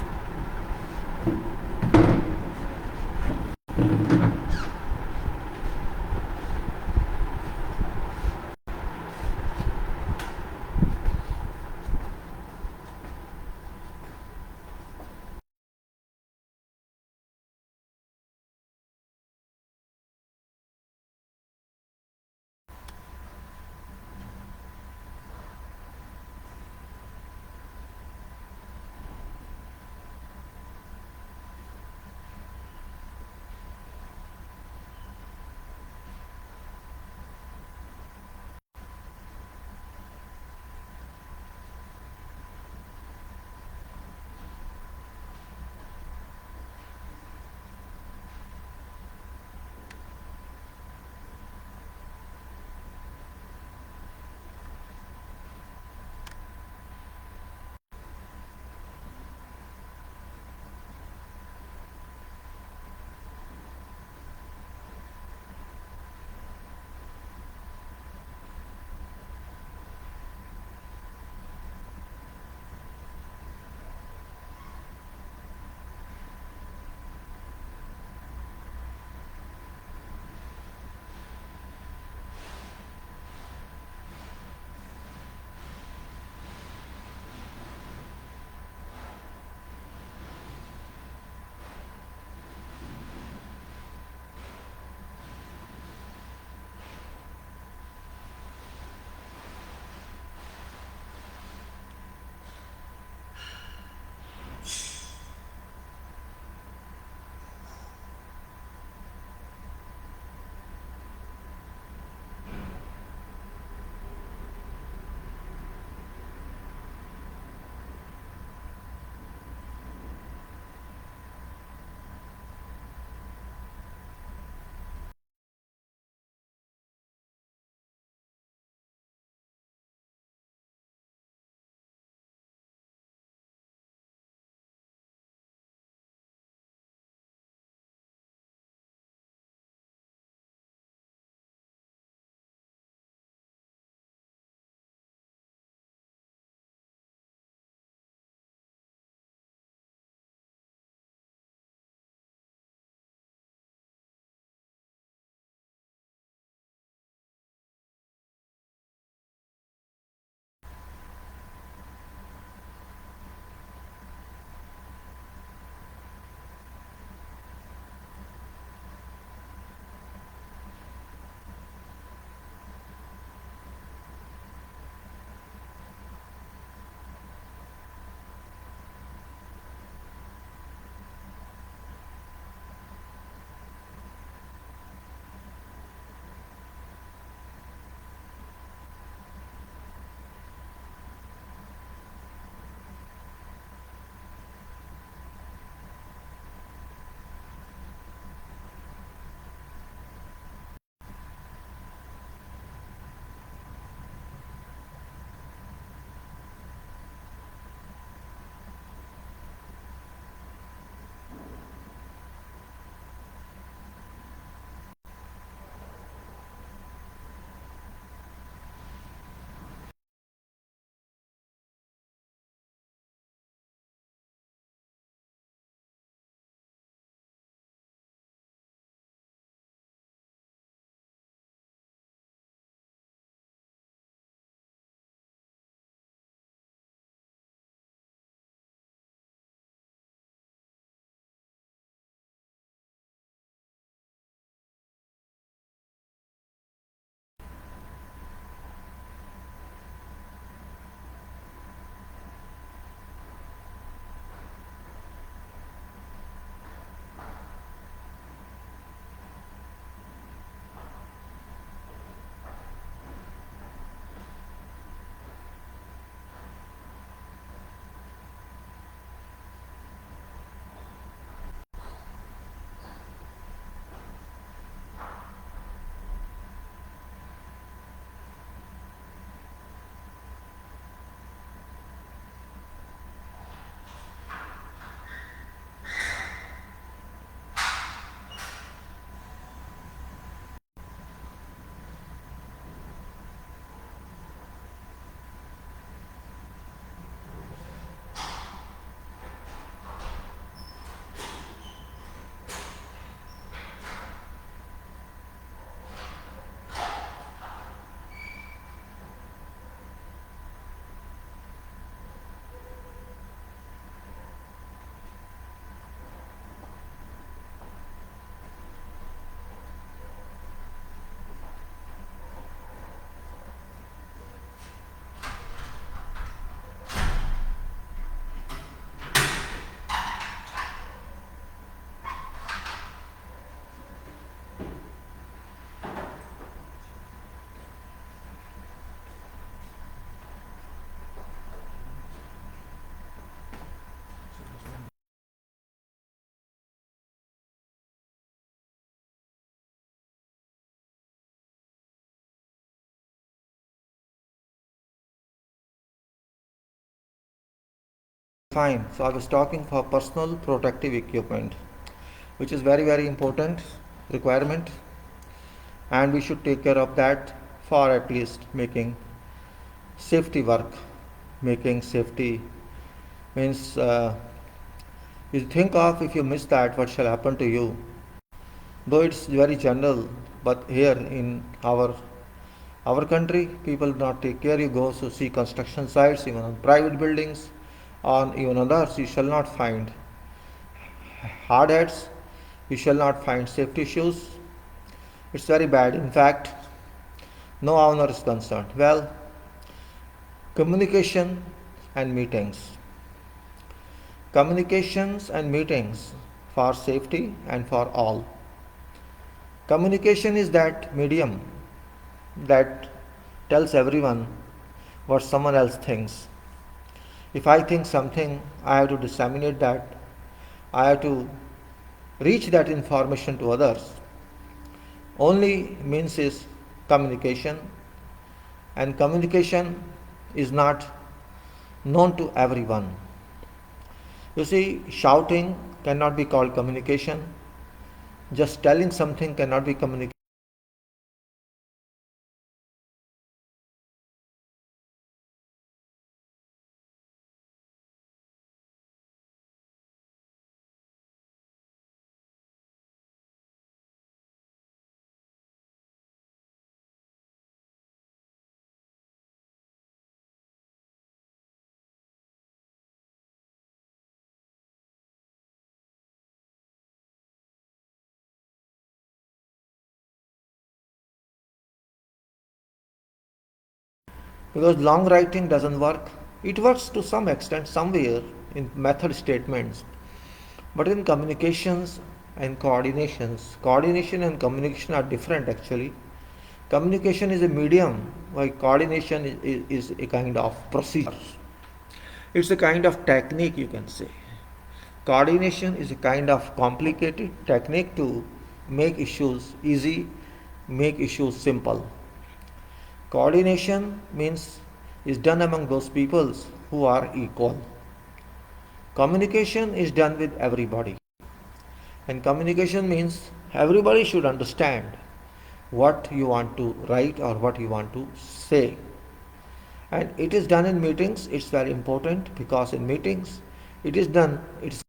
fine. So I was talking for personal protective equipment, which is very, very important requirement, and we should take care of that for at least making safety work. Making safety means you think of if you miss that, what shall happen to you? Though it's very general, but here in our country, people do not take care. You go to see construction sites, even on private buildings, on even others, you shall not find hard hats, you shall not find safety shoes. It's very bad. In fact, no owner is concerned. Well, communication and meetings. Communications and meetings for safety and for all. Communication is that medium that tells everyone what someone else thinks. If I think something, I have to disseminate that. I have to reach that information to others. Only means is communication, and communication is not known to everyone. You see, shouting cannot be called communication. Just telling something cannot be communication. Because long writing doesn't work. It works to some extent somewhere in method statements. But in communications and coordination and communication are different actually. Communication is a medium, while coordination is a kind of procedure. It's a kind of technique, you can say. Coordination is a kind of complicated technique to make issues easy, make issues simple. Coordination means is done among those peoples who are equal. Communication is done with everybody. And communication means everybody should understand what you want to write or what you want to say. And it is done in meetings. It's very important because in meetings it is done. It's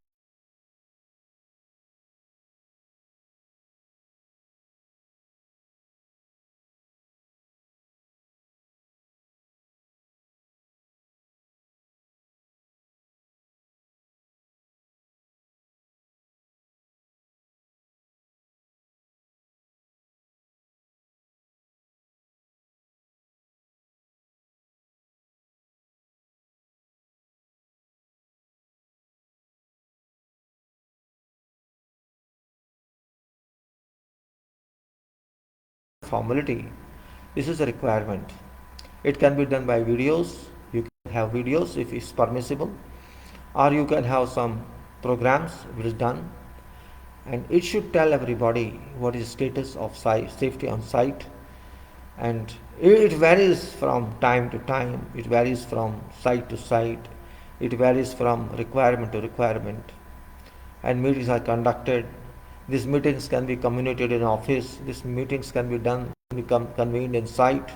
formality. This is a requirement. It can be done by videos. You can have videos if it's permissible, or you can have some programs which is done, and it should tell everybody what is status of safety on site. And it varies from time to time. It varies from site to site. It varies from requirement to requirement. And meetings are conducted. These meetings can be communicated in office. These meetings can be done, become convened in site.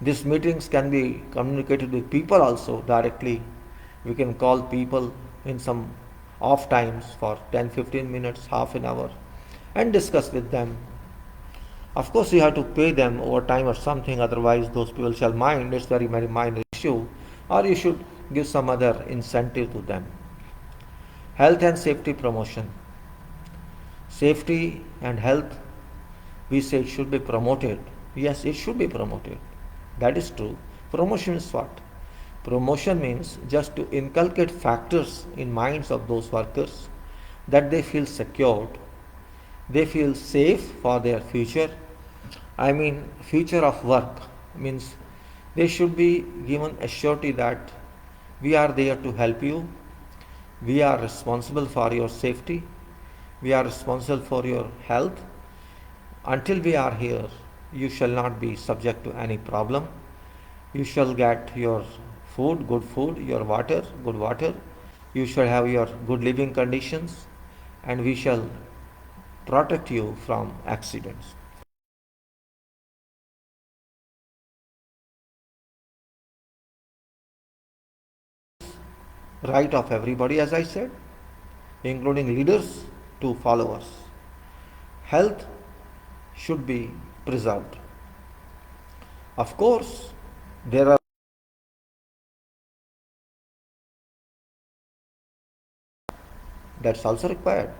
These meetings can be communicated with people also directly. We can call people in some off times for 10-15 minutes, half an hour, and discuss with them. Of course, you have to pay them over time or something, otherwise, those people shall mind. It's very, very minor issue, or you should give some other incentive to them. Health and safety promotion. Safety and health, we say it should be promoted. Yes, it should be promoted. That is true. Promotion is what? Promotion means just to inculcate factors in minds of those workers that they feel secured, they feel safe for their future. I mean, future of work means they should be given a surety that we are there to help you, we are responsible for your safety, we are responsible for your health. Until we are here, you shall not be subject to any problem. You shall get your food, good food, your water, good water. You shall have your good living conditions, and we shall protect you from accidents. Right of everybody, as I said, including leaders to followers. Health should be preserved. Of course, there are that's also required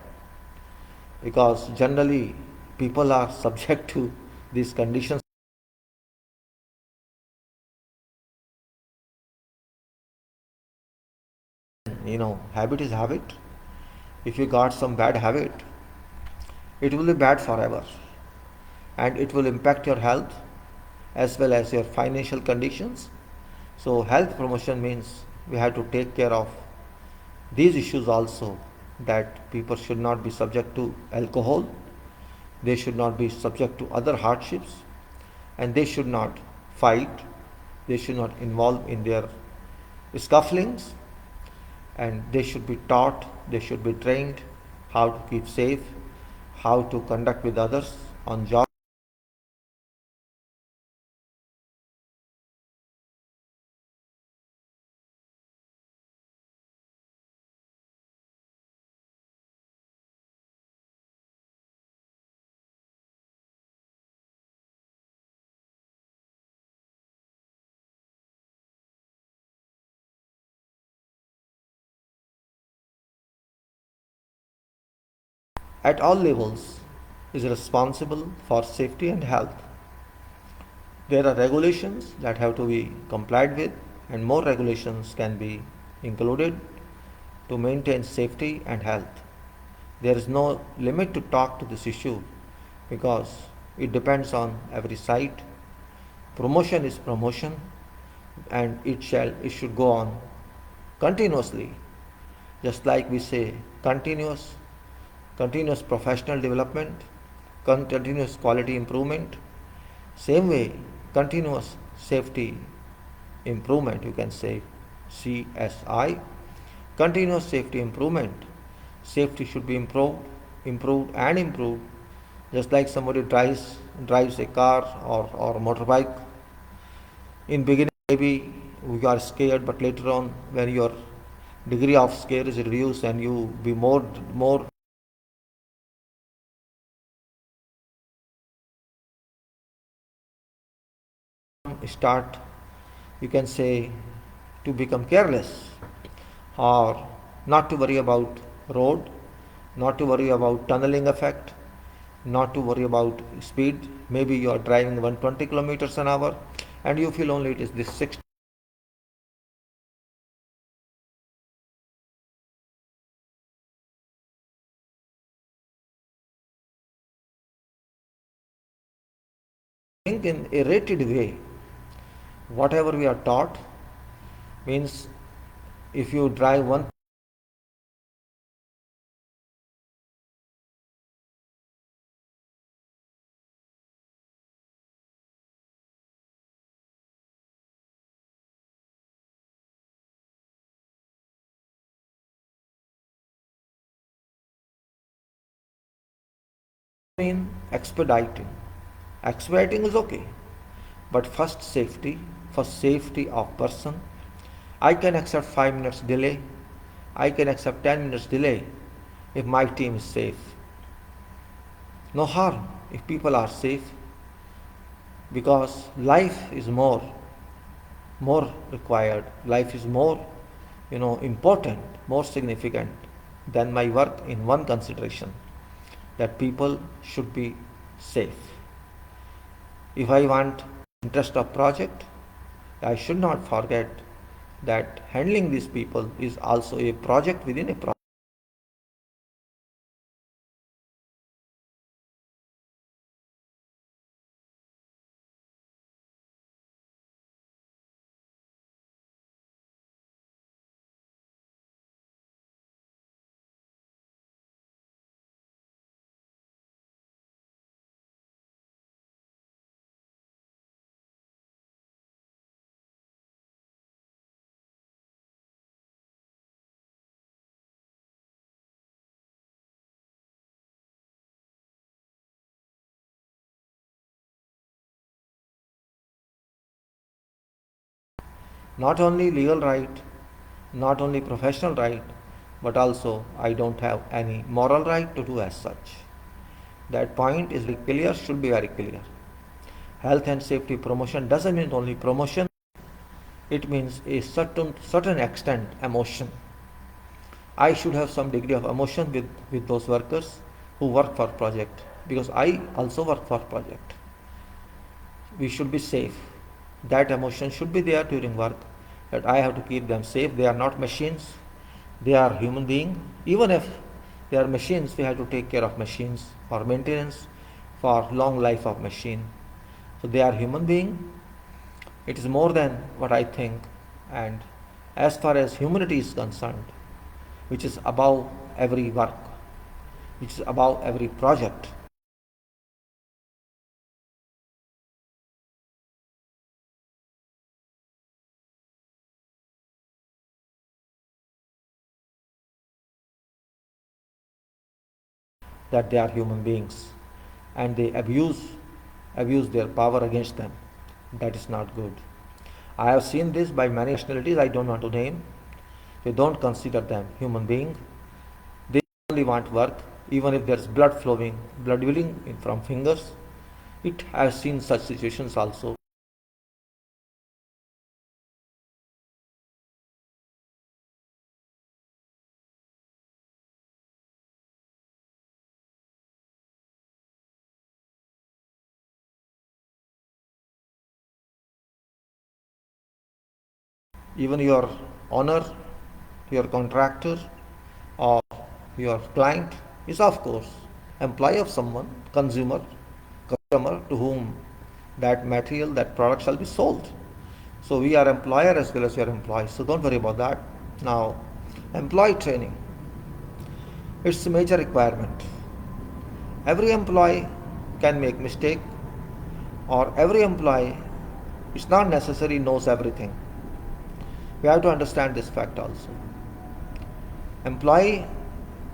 because generally people are subject to these conditions. Habit is habit. If you got some bad habit, it will be bad forever and it will impact your health as well as your financial conditions. So, health promotion means we have to take care of these issues also, that people should not be subject to alcohol, they should not be subject to other hardships, and they should not fight, they should not involve in their scufflings, and they should be taught, they should be trained how to keep safe, how to conduct with others on job. At all levels is responsible for safety and health. There are regulations that have to be complied with, and more regulations can be included to maintain safety and health. There is no limit to talk to this issue because it depends on every site. Promotion is promotion, and it should go on continuously. Just like we say, continuous professional development, continuous quality improvement. Same way, continuous safety improvement, you can say CSI, continuous safety improvement. Safety should be improved and improved. Just like somebody drives a car or motorbike. In beginning, maybe you are scared, but later on, when your degree of scare is reduced and you be more start, you can say, to become careless or not to worry about road, not to worry about tunneling effect, not to worry about speed. Maybe you are driving 120 kilometers an hour and you feel only it is this 60. Think in a rated way. Whatever we are taught means if you drive one in expediting. Expediting is okay, but first safety of person. I can accept 5 minutes delay. I can accept 10 minutes delay if my team is safe. No harm if people are safe because life is more required. Life is more, important, more significant than my work in one consideration that people should be safe. If I want interest of project, I should not forget that handling these people is also a project within a project. Not only legal right, not only professional right, but also I don't have any moral right to do as such. That point is very clear, should be very clear. Health and safety promotion doesn't mean only promotion, it means a certain extent emotion. I should have some degree of emotion with those workers who work for project, because I also work for project. We should be safe. That emotion should be there during work, that I have to keep them safe. They are not machines, they are human beings. Even if they are machines, we have to take care of machines for maintenance, for long life of machine. So they are human beings. It is more than what I think. And as far as humanity is concerned, which is above every work, which is above every project, that they are human beings and they abuse their power against them. That is not good. I have seen this by many nationalities I don't want to name. They don't consider them human being. They only want work, even if there's blood flowing, blood spilling from fingers. It has seen such situations also. Even your owner, your contractor, or your client is of course employee of someone, consumer, customer to whom that material, that product shall be sold. So we are employer as well as your employee. So don't worry about that. Now, employee training. It's a major requirement. Every employee can make mistake, or every employee, it's not necessary knows everything. We have to understand this fact also. Employee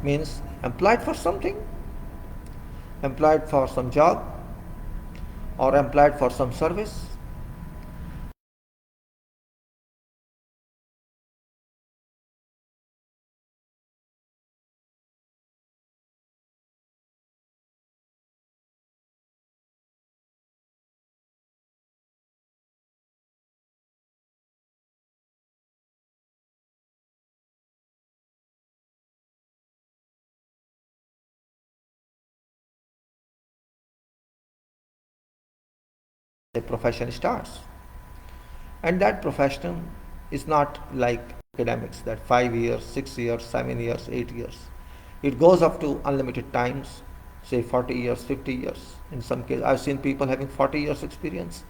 means employed for something, employed for some job, or employed for some service. The profession starts. And that profession is not like academics, that 5 years, 6 years, 7 years, 8 years. It goes up to unlimited times, say 40 years, 50 years. In some cases, I've seen people having 40 years experience.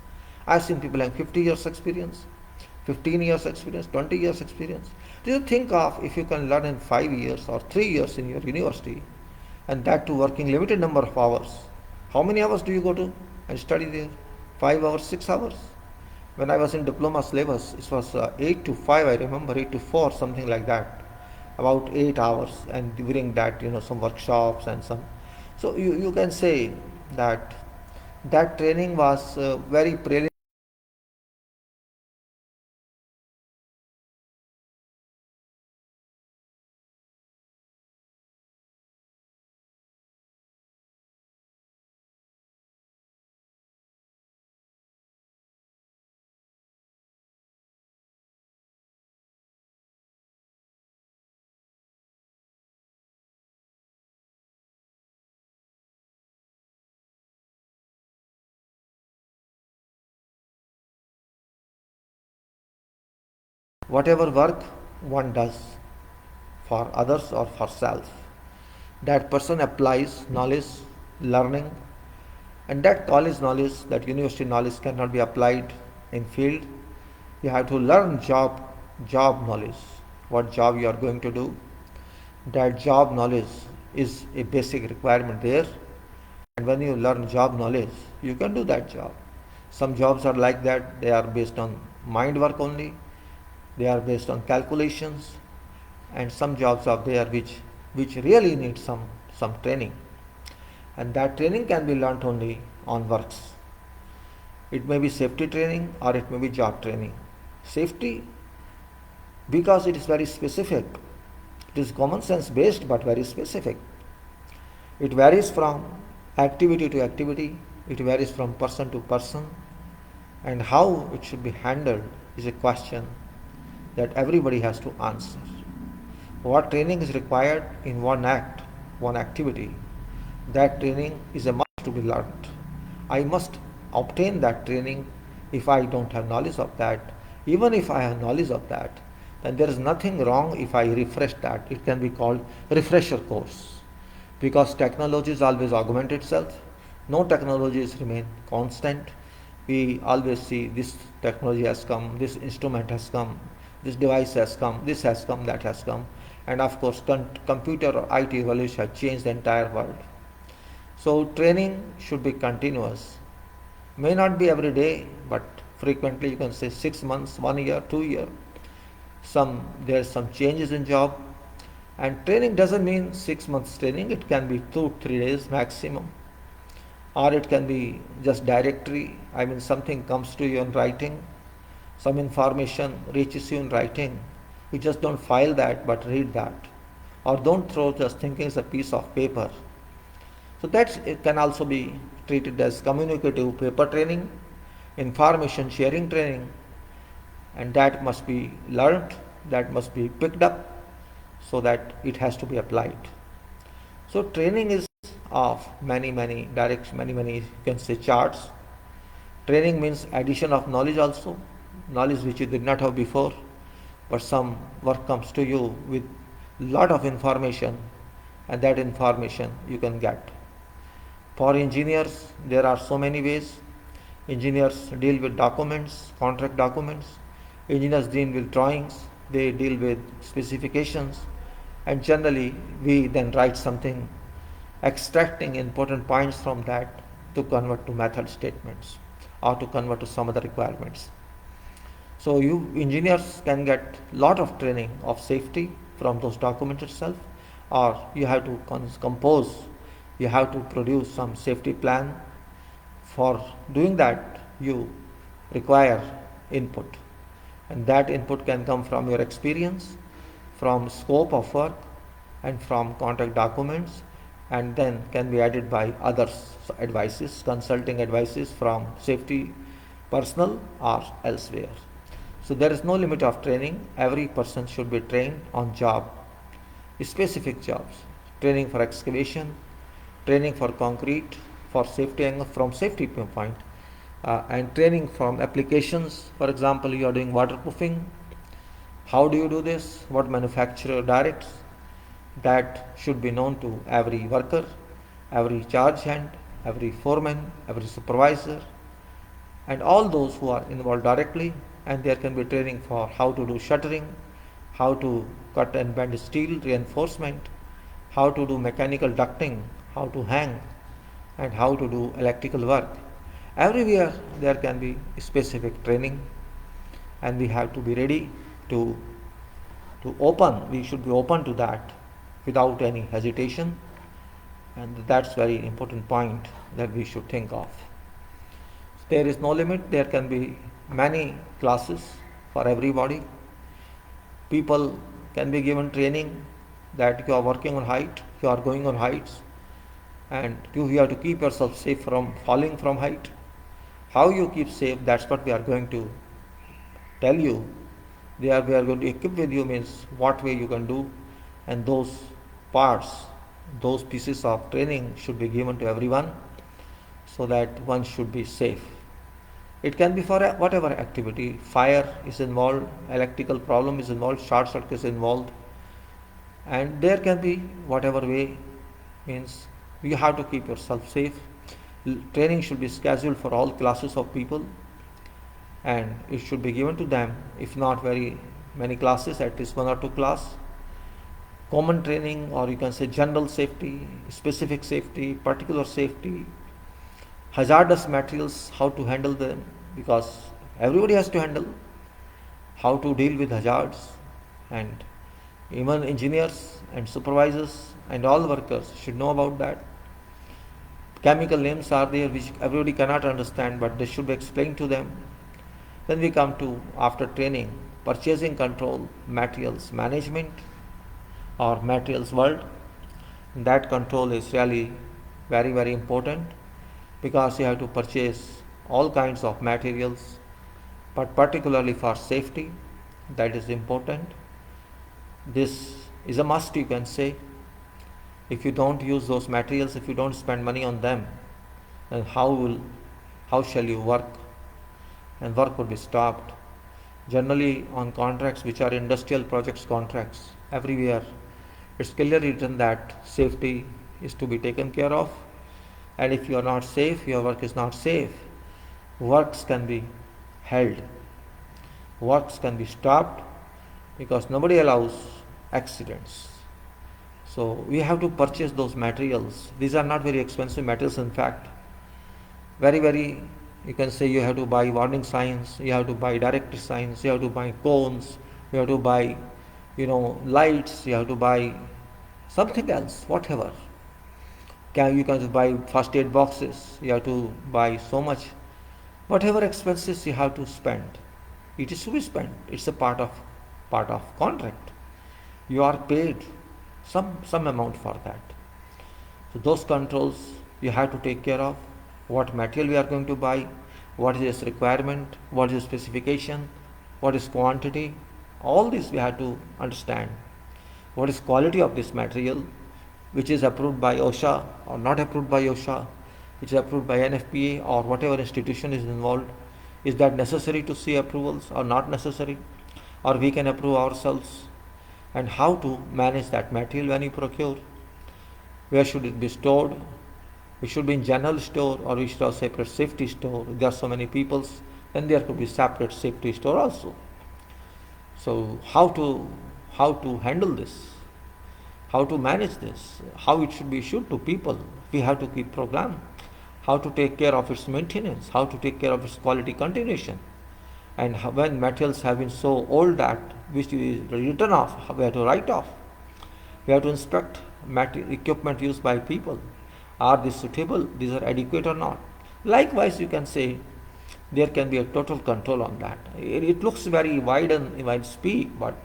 I've seen people having 50 years experience, 15 years experience, 20 years experience. Do you think of if you can learn in 5 years or 3 years in your university, and that too working limited number of hours? How many hours do you go to and study there? 5 hours, 6 hours? When I was in diploma syllabus, it was 8 to 5, I remember, 8 to 4, something like that, about 8 hours. And during that, some workshops and some. So you can say that that training was very preliminary. Whatever work one does for others or for self, that person applies knowledge, learning, and that college knowledge, that university knowledge cannot be applied in field. You have to learn job knowledge, what job you are going to do. That job knowledge is a basic requirement there, and when you learn job knowledge, you can do that job. Some jobs are like that, they are based on mind work only, they are based on calculations, and some jobs are there which really need some training, and that training can be learnt only on works. It may be safety training or it may be job training. Safety, because it is very specific. It is common sense based but very specific. It varies from activity to activity, it varies from person to person, and how it should be handled is a question that everybody has to answer. What training is required in one act, one activity, that training is a must to be learned. I must obtain that training if I don't have knowledge of that. Even if I have knowledge of that, then there is nothing wrong if I refresh that. It can be called refresher course, because technology is always augment itself. No technologies remain constant. We always see this technology has come, this instrument has come, this device has come, this has come, that has come, and of course computer or IT evolution has changed the entire world. So training should be continuous. May not be every day, but frequently, you can say 6 months, 1 year, 2 year. There's some changes in job, and training doesn't mean 6 months training. It can be 2-3 days maximum, or it can be just directory. I mean, something comes to you in writing, some information reaches you in writing. You just don't file that, but read that, or don't throw just thinking it's a piece of paper. So that it can also be treated as communicative paper training, information sharing training, and that must be learnt, that must be picked up, so that it has to be applied. So training is of many directions, many you can say charts. Training means addition of knowledge also, knowledge which you did not have before, but some work comes to you with lot of information, and that information you can get. For engineers, there are so many ways. Engineers deal with documents, contract documents. Engineers deal with drawings, they deal with specifications, and generally we then write something extracting important points from that to convert to method statements or to convert to some other requirements. So you engineers can get lot of training of safety from those documents itself, or you have to compose, you have to produce some safety plan. For doing that, you require input, and that input can come from your experience, from scope of work, and from contract documents, and then can be added by others' advices, consulting advices from safety personnel or elsewhere. So there is no limit of training. Every person should be trained on job, specific jobs, training for excavation, training for concrete, for safety angle from safety point, and training from applications. For example, you are doing waterproofing. How do you do this? What manufacturer directs? That should be known to every worker, every charge hand, every foreman, every supervisor, and all those who are involved directly. And there can be training for how to do shuttering, how to cut and bend steel reinforcement, how to do mechanical ducting, how to hang, and how to do electrical work. Everywhere there can be specific training, and we have to be ready to open. We should be open to that without any hesitation, and that's very important point that we should think of. There is no limit. There can be many classes for everybody. People can be given training that you are working on height, you are going on heights, and you have to keep yourself safe from falling from height. How you keep safe, that's what we are going to tell you. We are going to equip with you, means what way you can do, and those parts, those pieces of training should be given to everyone, so that one should be safe. It can be for whatever activity. Fire is involved, electrical problem is involved, short circuit is involved, and there can be whatever way, means you have to keep yourself safe. Training should be scheduled for all classes of people, and it should be given to them, if not very many classes, at least 1 or 2 class. Common training, or you can say general safety, specific safety, particular safety, hazardous materials, how to handle them, because everybody has to handle, how to deal with hazards, and even engineers and supervisors and all workers should know about that. Chemical names are there which everybody cannot understand, but they should be explained to them. Then we come to, after training, purchasing control, materials management or materials world. That control is really very, very important because you have to purchase all kinds of materials, but particularly for safety, that is important. This is a must, you can say. If you don't use those materials, if you don't spend money on them, then how shall you work? And work would be stopped. Generally, on contracts which are industrial projects contracts, everywhere it's clearly written that safety is to be taken care of, and if you are not safe, your work is not safe, works can be held, works can be stopped, because nobody allows accidents. So we have to purchase those materials. These are not very expensive materials, in fact. Very, very, you can say you have to buy warning signs, you have to buy directory signs, you have to buy cones, you have to buy, lights, you have to buy something else, whatever. You can buy first aid boxes, you have to buy so much. Whatever expenses you have to spend, it is to be spent. It's a part of contract. You are paid some amount for that. So those controls you have to take care of. What material we are going to buy, what is its requirement, what is its specification, what is quantity, all this we have to understand. What is quality of this material, which is approved by OSHA or not approved by OSHA, which is approved by NFPA or whatever institution is involved. Is that necessary to see approvals or not necessary, or we can approve ourselves? And how to manage that material when you procure. Where should it be stored? It should be in general store, or we should have separate safety store. If there are so many peoples, then there could be separate safety store also. So how to handle this? How to manage this? How it should be issued to people? We have to keep program. How to take care of its maintenance? How to take care of its quality continuation? And when materials have been so old that which is written off, we have to write off. We have to inspect equipment used by people. Are these suitable? These are adequate or not? Likewise, you can say there can be a total control on that. It looks very wide and wide speak, but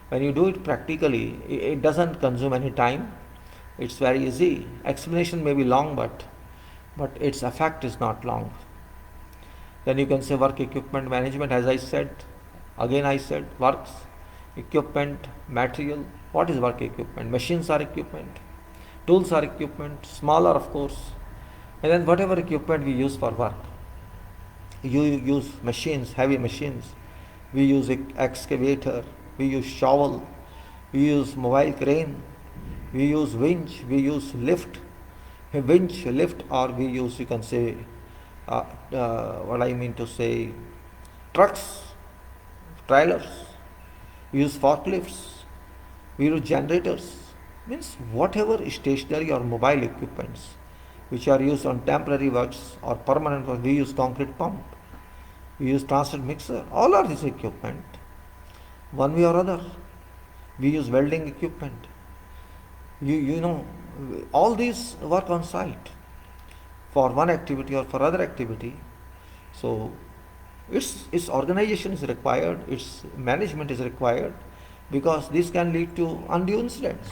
when you do it practically, it doesn't consume any time. It's very easy. Explanation may be long, but its effect is not long. Then you can say work equipment management, as I said. Again I said works, equipment, material. What is work equipment? Machines are equipment. Tools are equipment, smaller of course. And then whatever equipment we use for work. You use machines, heavy machines. We use excavator, we use shovel, we use mobile crane, we use winch, we use lift, or we use, you can say, what I mean to say, trucks, trailers, we use forklifts, we use generators. Means whatever stationary or mobile equipments which are used on temporary works or permanent works, we use concrete pump, we use transit mixer, all are this equipment. One way or other, we use welding equipment. All these work on site for one activity or for other activity. So its organization is required, its management is required, because this can lead to undue incidents,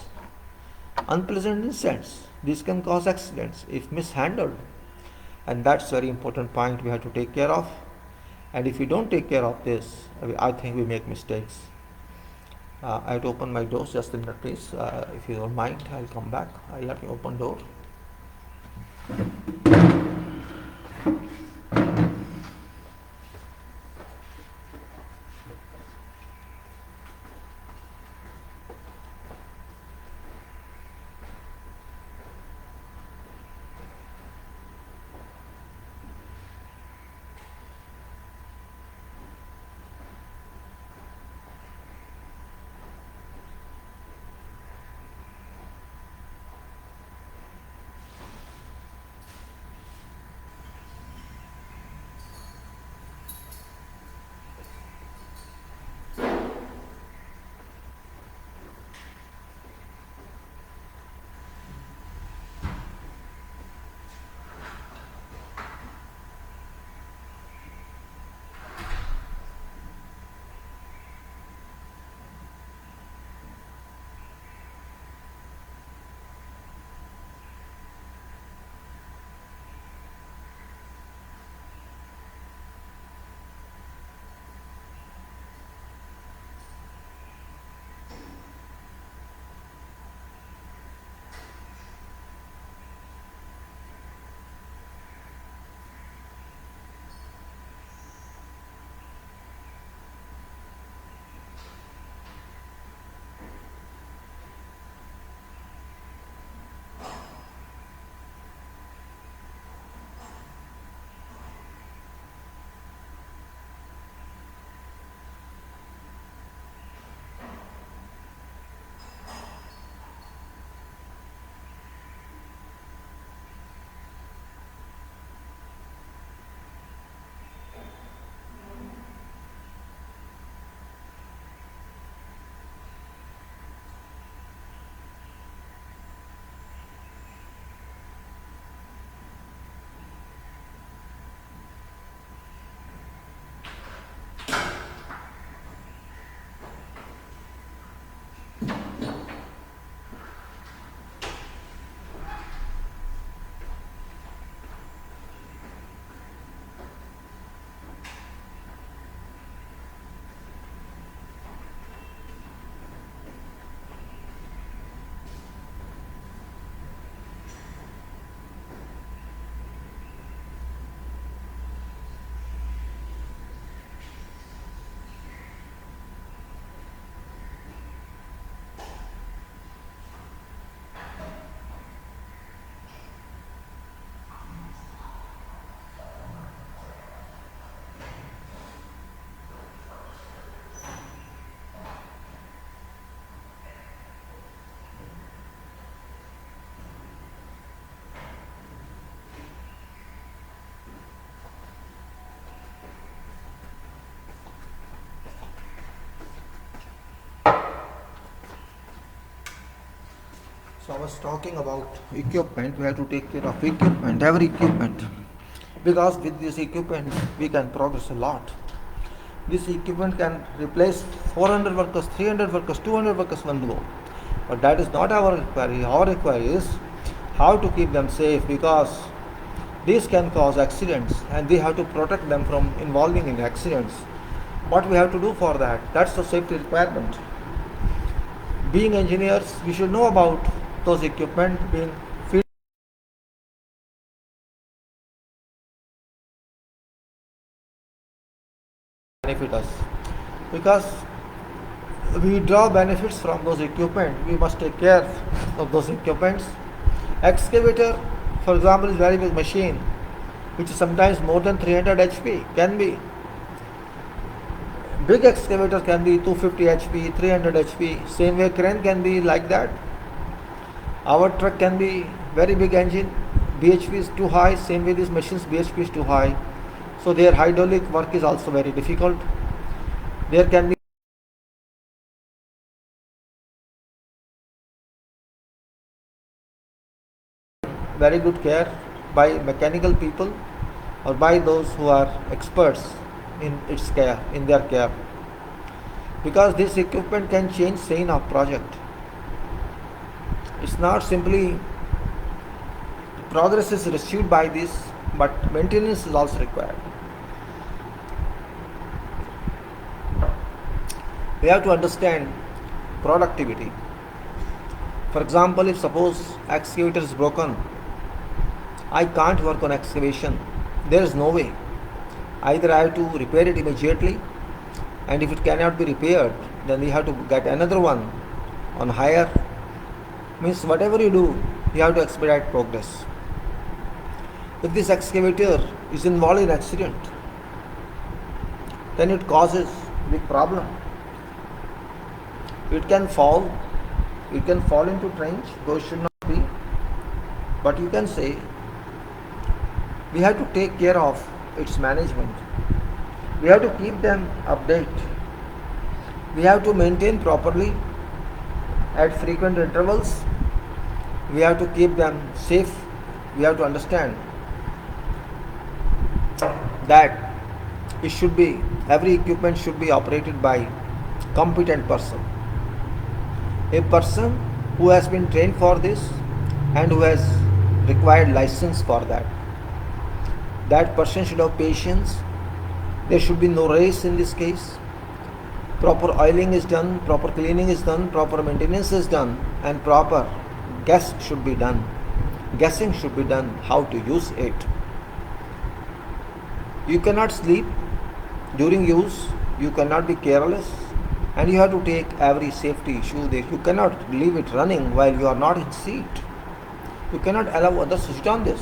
unpleasant incidents. This can cause accidents if mishandled, and that's very important point we have to take care of. And if we don't take care of this, I think we make mistakes. I have to open my doors just a minute, please. If you don't mind, I'll come back. Let me open door. So I was talking about equipment. We have to take care of equipment, every equipment, because with this equipment we can progress a lot. This equipment can replace 400 workers, 300 workers, 200 workers one blow. But that is not our requirement. Our requirement is how to keep them safe, because these can cause accidents and we have to protect them from involving in accidents. What we have to do for that? That's the safety requirement. Being engineers, we should know about those equipment being field benefit us, because we draw benefits from those equipment. We must take care of those equipments. Excavator, for example, is a very big machine, which is sometimes more than 300 HP. Can be big excavator can be 250 HP, 300 HP. Same way crane can be like that. Our truck can be very big engine. BHP is too high. Same way these machines BHP is too high. So their hydraulic work is also very difficult. There can be very good care by mechanical people or by those who are experts in its care, in their care, because this equipment can change scene of project. It's not simply progress is achieved by this, but maintenance is also required. We have to understand productivity. For example, if suppose excavator is broken, I can't work on excavation. There is no way. Either I have to repair it immediately, and if it cannot be repaired, then we have to get another one on hire. Means whatever you do, you have to expedite progress. If this excavator is involved in accident, then it causes big problem. It can fall into trench, though it should not be. But you can say we have to take care of its management. We have to keep them updated. We have to maintain properly at frequent intervals. We have to keep them safe. We have to understand that every equipment should be operated by competent person. A person who has been trained for this and who has required license for that. That person should have patience. There should be no race in this case. Proper oiling is done, proper cleaning is done, proper maintenance is done, and proper guessing should be done how to use it. You cannot sleep during use, you cannot be careless, and you have to take every safety issue there. You cannot leave it running while you are not in seat. You cannot allow others to sit on this.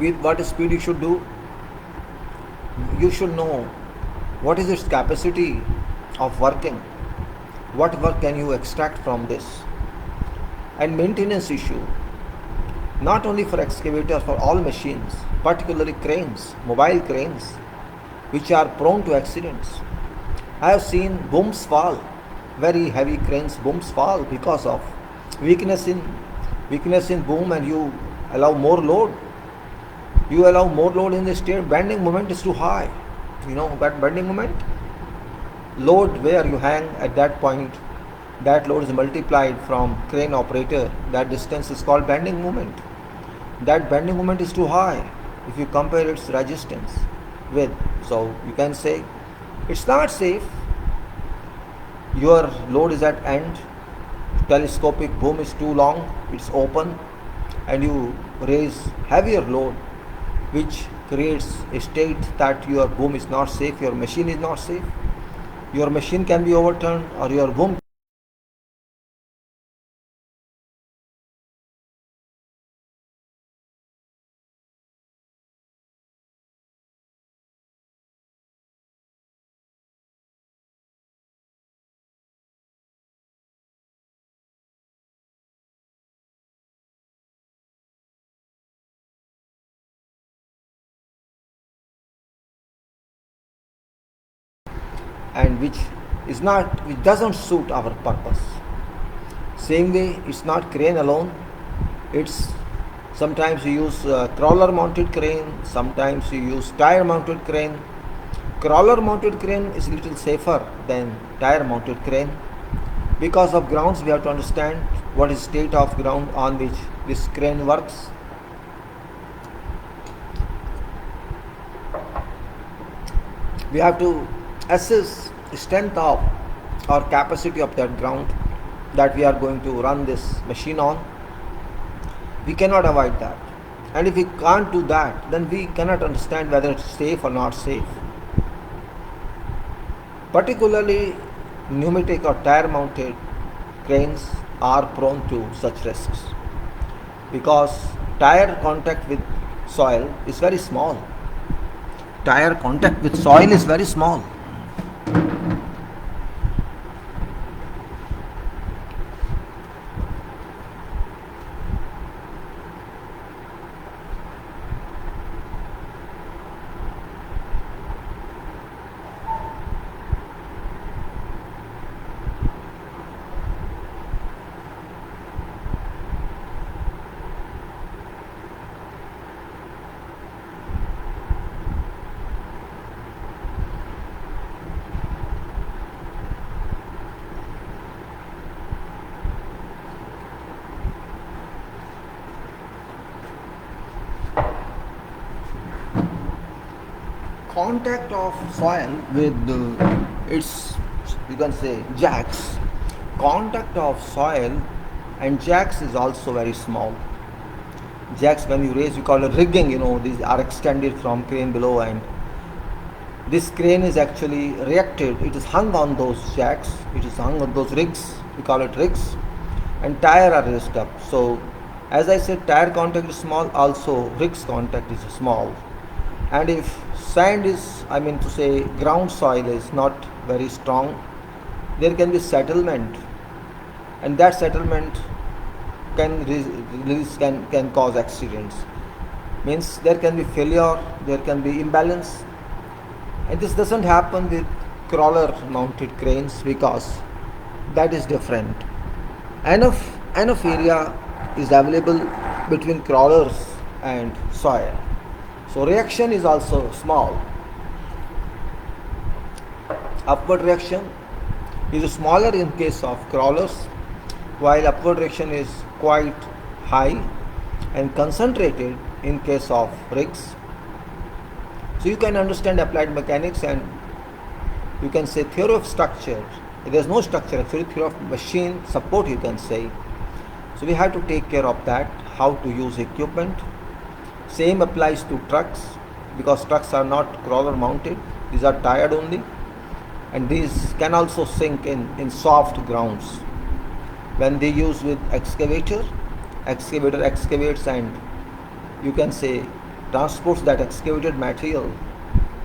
With what speed you should do, you should know what is its capacity of working, what work can you extract from this. And maintenance issue, not only for excavators, for all machines, particularly cranes, mobile cranes, which are prone to accidents. I have seen booms fall, very heavy cranes, booms fall because of weakness in boom, and you allow more load. You allow more load in the stair, bending moment is too high. You know that bending moment? Load where you hang at that point, that load is multiplied from crane operator. That distance is called bending moment. That bending moment is too high if you compare its resistance with. So you can say it's not safe. Your load is at end. Telescopic boom is too long. It's open, and you raise heavier load, which creates a state that your boom is not safe, your machine is not safe. Your machine can be overturned, or your boom. And which which doesn't suit our purpose. Same way, it's not crane alone. It's sometimes you use crawler mounted crane, sometimes you use tire mounted crane. Crawler mounted crane is a little safer than tire mounted crane. Because of grounds, we have to understand what is state of ground on which this crane works. We have to assess the strength of or capacity of that ground that we are going to run this machine on. We cannot avoid that. And if we can't do that, then we cannot understand whether it's safe or not safe. Particularly pneumatic or tire mounted cranes are prone to such risks because tire contact with soil is very small. Tire contact with soil is very small. Contact of soil with its, you can say, jacks. Contact of soil and jacks is also very small. Jacks, when you raise, you call it rigging, these are extended from crane below, and this crane is actually reacted. It is hung on those jacks, it is hung on those rigs, we call it rigs, and tire are raised up. So as I said, tire contact is small, also rigs contact is small. And if sand is, ground soil is not very strong, there can be settlement, and that settlement can cause accidents. Means there can be failure, there can be imbalance, and this doesn't happen with crawler mounted cranes because that is different. Enough area is available between crawlers and soil. So reaction is also small. Upward reaction is smaller in case of crawlers, while upward reaction is quite high and concentrated in case of rigs. So you can understand applied mechanics, and you can say theory of structure. There is no structure, actually theory of machine support, you can say. So we have to take care of that, how to use equipment. Same applies to trucks, because trucks are not crawler mounted, these are tired only, and these can also sink in soft grounds. When they use with excavator excavates and, you can say, transports that excavated material,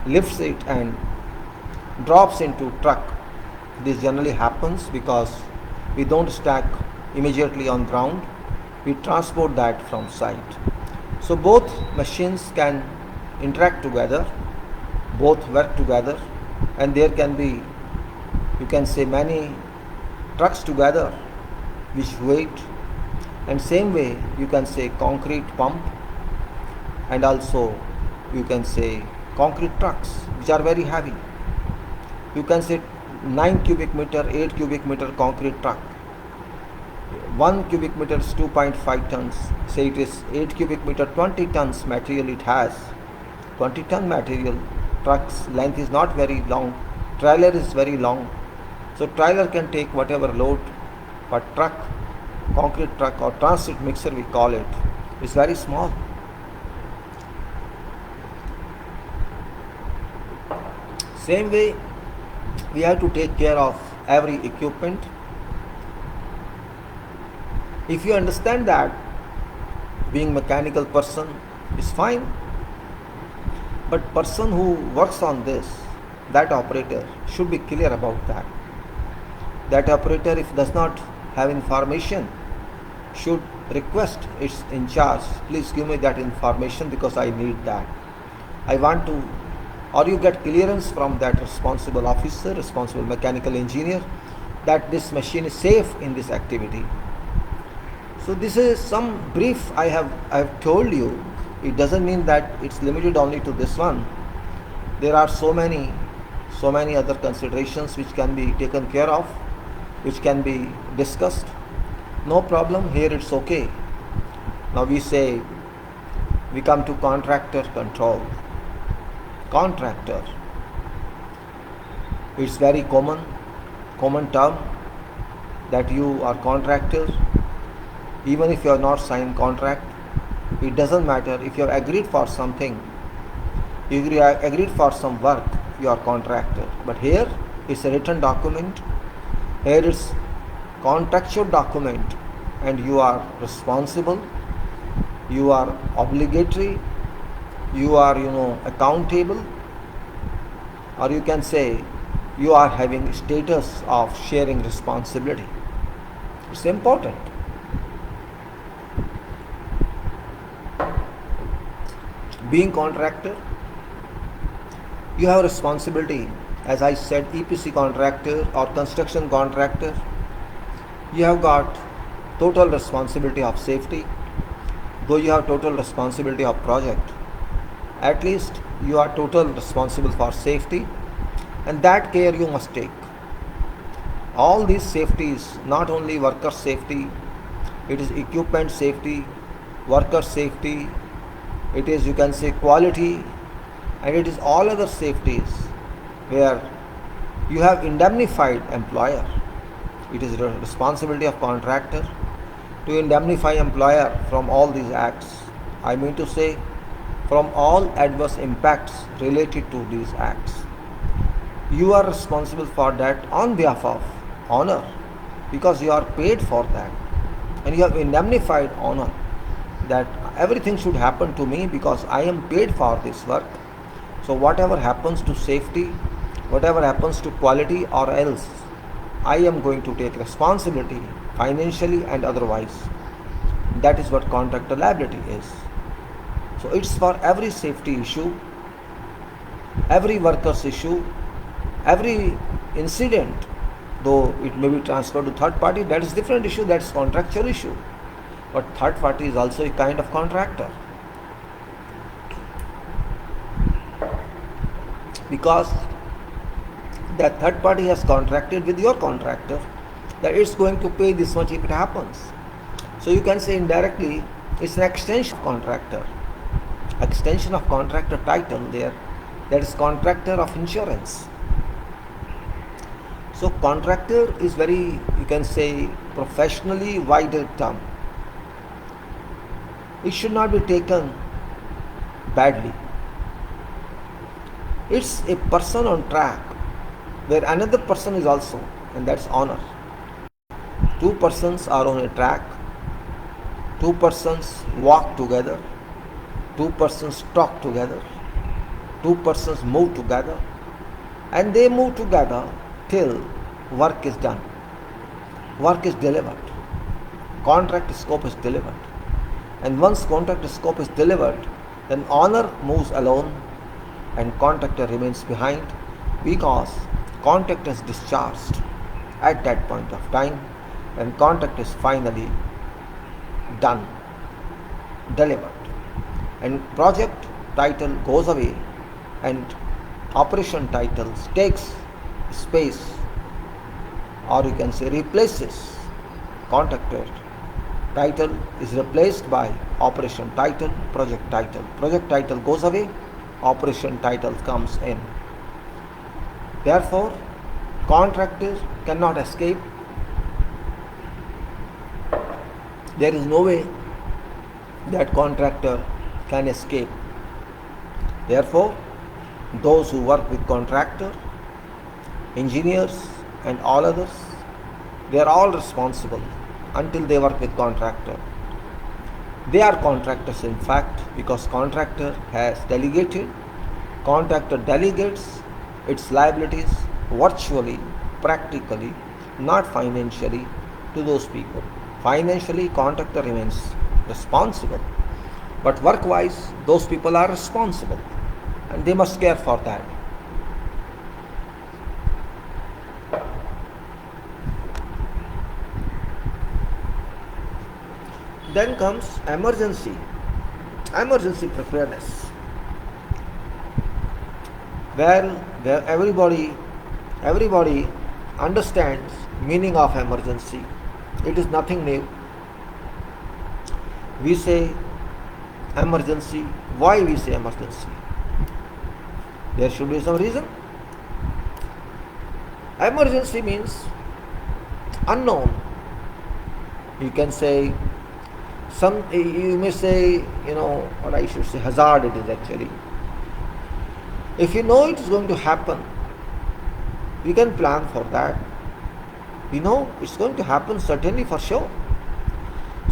lifts it and drops into truck. This generally happens because we don't stack immediately on ground, we transport that from site. So both machines can interact together, both work together, and there can be, you can say, many trucks together which wait. And same way you can say concrete pump, and also you can say concrete trucks which are very heavy. You can say 9 cubic meter, 8 cubic meter concrete truck. 1 cubic meter is 2.5 tons. Say it is 8 cubic meter, 20 tons material it has. 20 ton material. Truck's length is not very long. Trailer is very long. So trailer can take whatever load, but truck, concrete truck or transit mixer we call it, is very small. Same way we have to take care of every equipment. If you understand that, being mechanical person is fine, but person who works on this, that operator should be clear about that. That operator, if does not have information, should request its in charge, please give me that information because I need that. I want to or you get clearance from that responsible officer, responsible mechanical engineer, that this machine is safe in this activity. So this is some brief I have told you. It doesn't mean that it's limited only to this one. There are so many other considerations which can be taken care of, which can be discussed. No problem, here it's okay. Now we come to contractor control. Contractor, it's very common term that you are contractor. Even if you have not signed contract, it doesn't matter. If you have agreed for something, if you have agreed for some work, you are contractor. But here it's a written document, here it's contractual document, and you are responsible, you are obligatory, you are accountable, or you can say you are having status of sharing responsibility. It's important. Being contractor, you have responsibility. As I said, EPC contractor or construction contractor, you have got total responsibility of safety. Though you have total responsibility of project, at least you are total responsible for safety, and that care you must take. All these safeties, not only worker safety, it is equipment safety, worker safety, it is, you can say, quality, and it is all other safeties where you have indemnified employer. It is the responsibility of contractor to indemnify employer from all these acts. I mean to say, from all adverse impacts related to these acts. You are responsible for that on behalf of owner, because you are paid for that, and you have indemnified owner that everything should happen to me because I am paid for this work. So whatever happens to safety, whatever happens to quality or else, I am going to take responsibility financially and otherwise. That is what contractor liability is. So it's for every safety issue, every workers issue, every incident. Though it may be transferred to third party, that is different issue, that is contractual issue. But third party is also a kind of contractor, because that third party has contracted with your contractor that it's going to pay this much if it happens. So you can say indirectly it's an extension of contractor, extension of contractor title there, that is contractor of insurance. So contractor is very, you can say, professionally wider term. It should not be taken badly. It's a person on track where another person is also, and that's owner. Two persons are on a track, two persons walk together, two persons talk together, two persons move together, and they move together till work is done, work is delivered, contract scope is delivered. And once contract scope is delivered, then owner moves alone and contractor remains behind, because contract is discharged at that point of time when contract is finally done, delivered, and project title goes away and operation titles takes space, or you can say replaces. Contractor title is replaced by operation title, project title. Project title goes away, operation title comes in. Therefore, contractor cannot escape. There is no way that contractor can escape. Therefore, those who work with contractor, engineers and all others, they are all responsible until they work with contractor. They are contractors in fact, because contractor has delegated, contractor delegates its liabilities virtually, practically, not financially, to those people. Financially, contractor remains responsible, but work-wise, those people are responsible. and they must care for that. Then comes emergency preparedness, where everybody understands meaning of emergency. It is nothing new. We say emergency. Why we say emergency? There should be some reason. Emergency means unknown. You can say you may say, what I should say, hazard it is actually. If you know it is going to happen, we can plan for that. We know it's going to happen certainly for sure.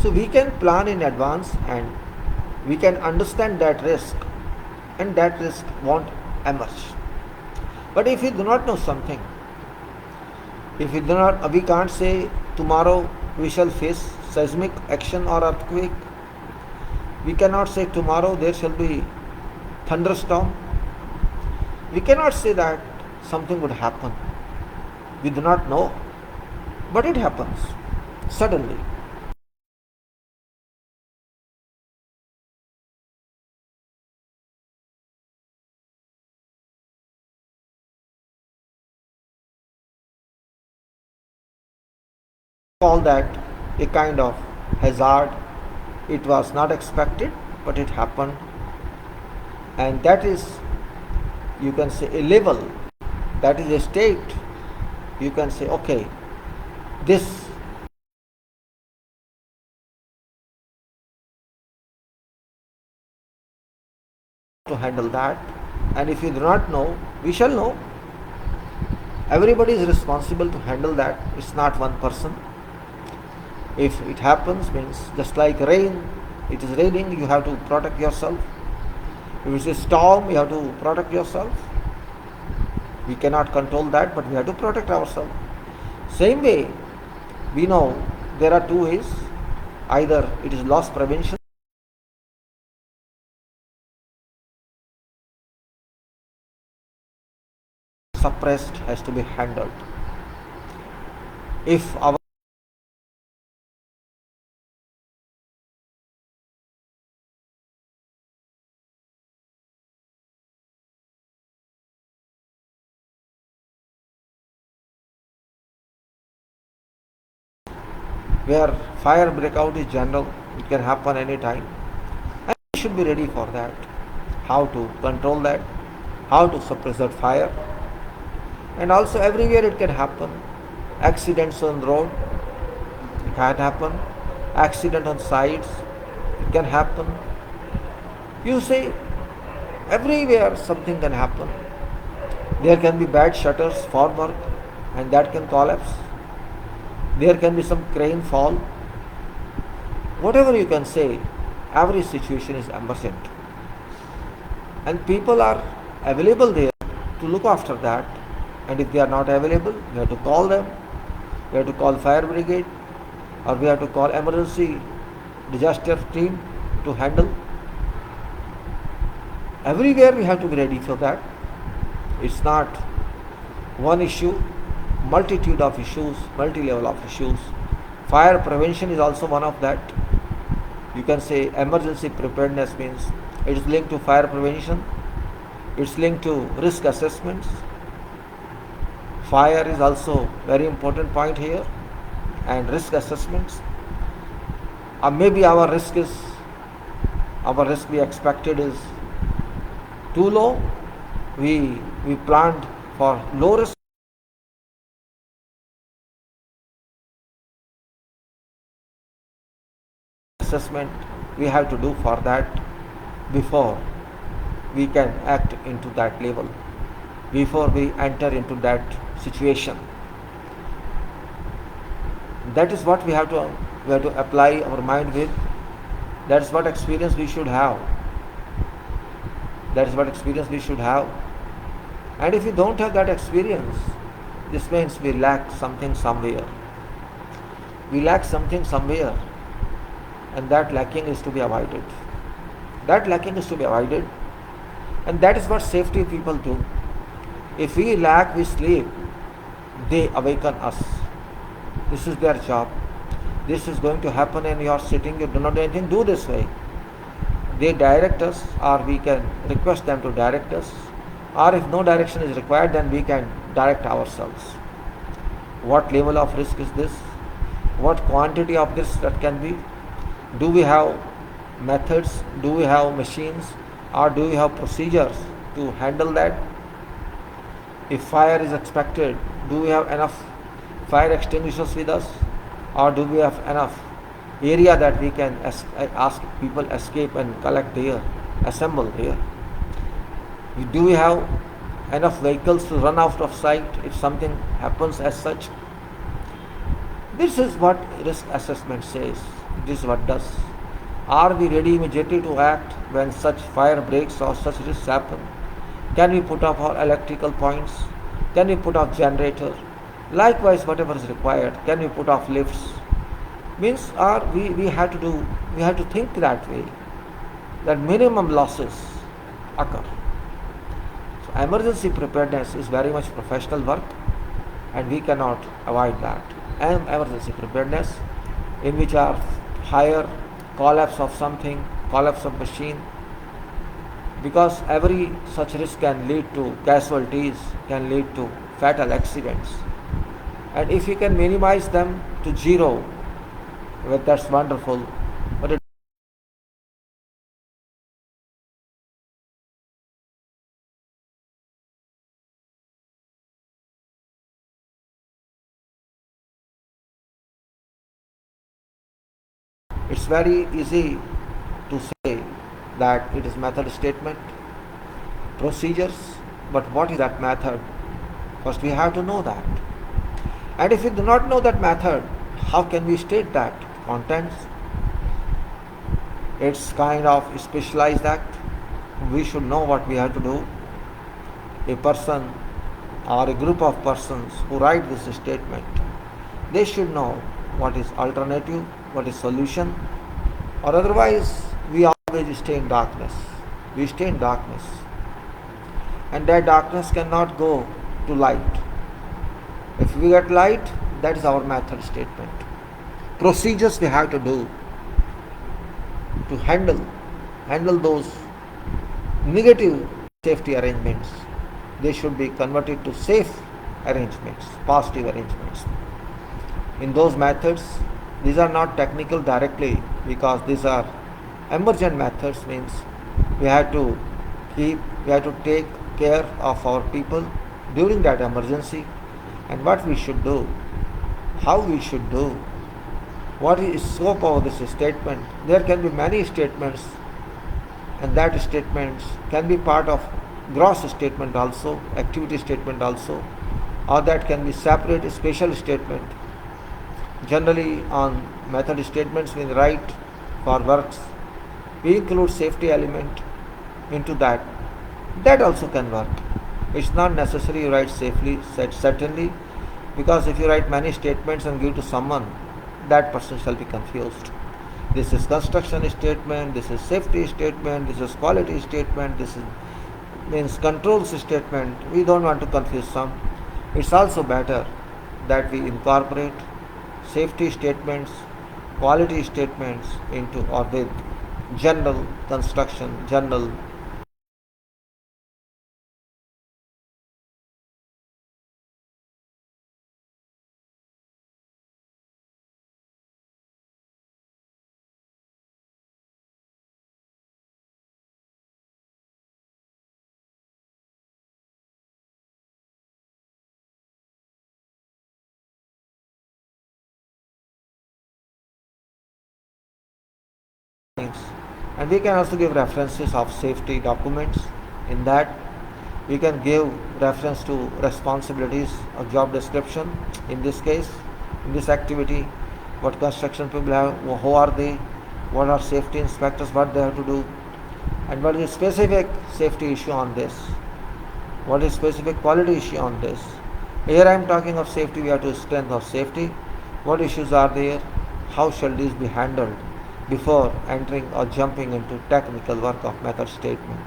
So we can plan in advance and we can understand that risk, and that risk won't emerge. But if we do not know something, we can't say tomorrow we shall face seismic action or earthquake. We cannot say tomorrow there shall be thunderstorm. We cannot say that something would happen. We do not know, but it happens suddenly. Call that a kind of hazard. It was not expected, but it happened, and that is, you can say, a level, that is a state. You can say, okay, this to handle that. And if you do not know, we shall know. Everybody is responsible to handle that. It's not one person. If it happens, means just like rain, it is raining, you have to protect yourself. If it's a storm, you have to protect yourself. We cannot control that, but we have to protect ourselves. Same way, we know there are two ways. Either it is loss prevention, suppressed, has to be handled. If our where fire breakout is general, it can happen anytime, and we should be ready for that. How to control that, how to suppress that fire. And also everywhere it can happen. Accidents on the road, it can happen. Accident on sides, it can happen. You say everywhere something can happen. There can be bad shutters for work, and that can collapse. There can be some crane fall. Whatever you can say, every situation is emergent. And people are available there to look after that. And if they are not available, we have to call them. We have to call fire brigade, or we have to call emergency disaster team to handle. Everywhere we have to be ready for that. It's not one issue, multitude of issues, multi-level of issues. Fire prevention is also one of that. You can say emergency preparedness means it is linked to fire prevention. It's linked to risk assessments. Fire is also very important point here, and risk assessments. Maybe our risk we expected is too low. We planned for low risk assessment. We have to do for that before we can act into that level, before we enter into that situation. That is what we have to apply our mind with. That is what experience we should have. That is what experience we should have. And if we don't have that experience, this means we lack something somewhere. We lack something somewhere, and that lacking is to be avoided. That lacking is to be avoided. And that is what safety people do. If we lack, we sleep, they awaken us. This is their job. This is going to happen and you are sitting, you do not do anything, do this way. They direct us, or we can request them to direct us, or if no direction is required, then we can direct ourselves. What level of risk is this? What quantity of this that can be? Do we have methods? Do we have machines? Or do we have procedures to handle that? If fire is expected, do we have enough fire extinguishers with us? Or do we have enough area that we can ask people escape and collect there, assemble there? Do we have enough vehicles to run out of sight if something happens as such? This is what risk assessment says. This is what does. Are we ready immediately to act when such fire breaks or such risks happen? Can we put up our electrical points? Can we put up generator? Likewise, whatever is required, can we put off lifts? Means we have to think that way, that minimum losses occur. So emergency preparedness is very much professional work, and we cannot avoid that. And emergency preparedness, in which are fire, collapse of something, collapse of machine, because every such risk can lead to casualties, can lead to fatal accidents. And if you can minimize them to zero, well, that's wonderful. But it's very easy to say that it is method statement, procedures, but what is that method? First we have to know that. And if we do not know that method, how can we state that? Contents. It's kind of specialized act. We should know what we have to do. A person or a group of persons who write this statement, they should know what is alternative, what is solution, or otherwise we always stay in darkness. We stay in darkness. And that darkness cannot go to light. If we get light, that is our method statement. Procedures we have to do to handle those negative safety arrangements. They should be converted to safe arrangements, positive arrangements. In those methods, these are not technical directly, because these are emergent methods, means we have to take care of our people during that emergency, and what we should do, how we should do, what is scope of this statement. There can be many statements, and that statements can be part of gross statement also, activity statement also, or that can be separate special statement. Generally on method statements we write for works, we include safety element into that. That also can work. It's not necessary you write safely, certainly, because if you write many statements and give to someone, that person shall be confused. This is construction statement, this is safety statement, this is quality statement, this is means controls statement. We don't want to confuse some. It's also better that we incorporate safety statements, quality statements into or with general construction, general things. And we can also give references of safety documents. In that we can give reference to responsibilities of job description. In this case, in this activity, what construction people have, who are they, what are safety inspectors, what they have to do, and what is specific safety issue on this, what is specific quality issue on this. Here I am talking of safety, we have to strength of safety, what issues are there, how shall these be handled before entering or jumping into technical work of method statement.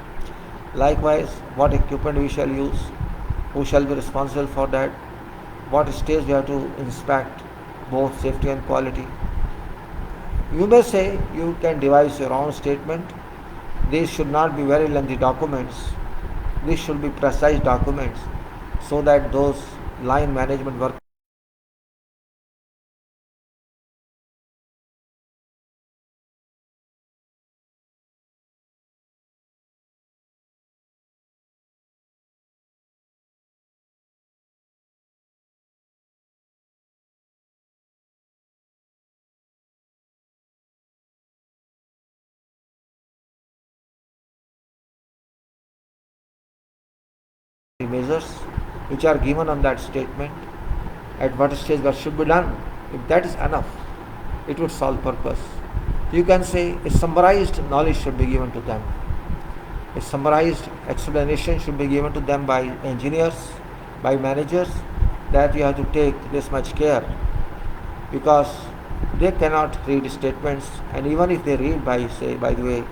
Likewise, what equipment we shall use, who shall be responsible for that, what stage we have to inspect both safety and quality. You may say you can devise your own statement. These should not be very lengthy documents. These should be precise documents so that those line management work measures which are given on that statement, at what stage what should be done. If that is enough, it would solve purpose. You can say a summarized knowledge should be given to them. A summarized explanation should be given to them by engineers, by managers, that you have to take this much care, because they cannot read statements, and even if they read by the way,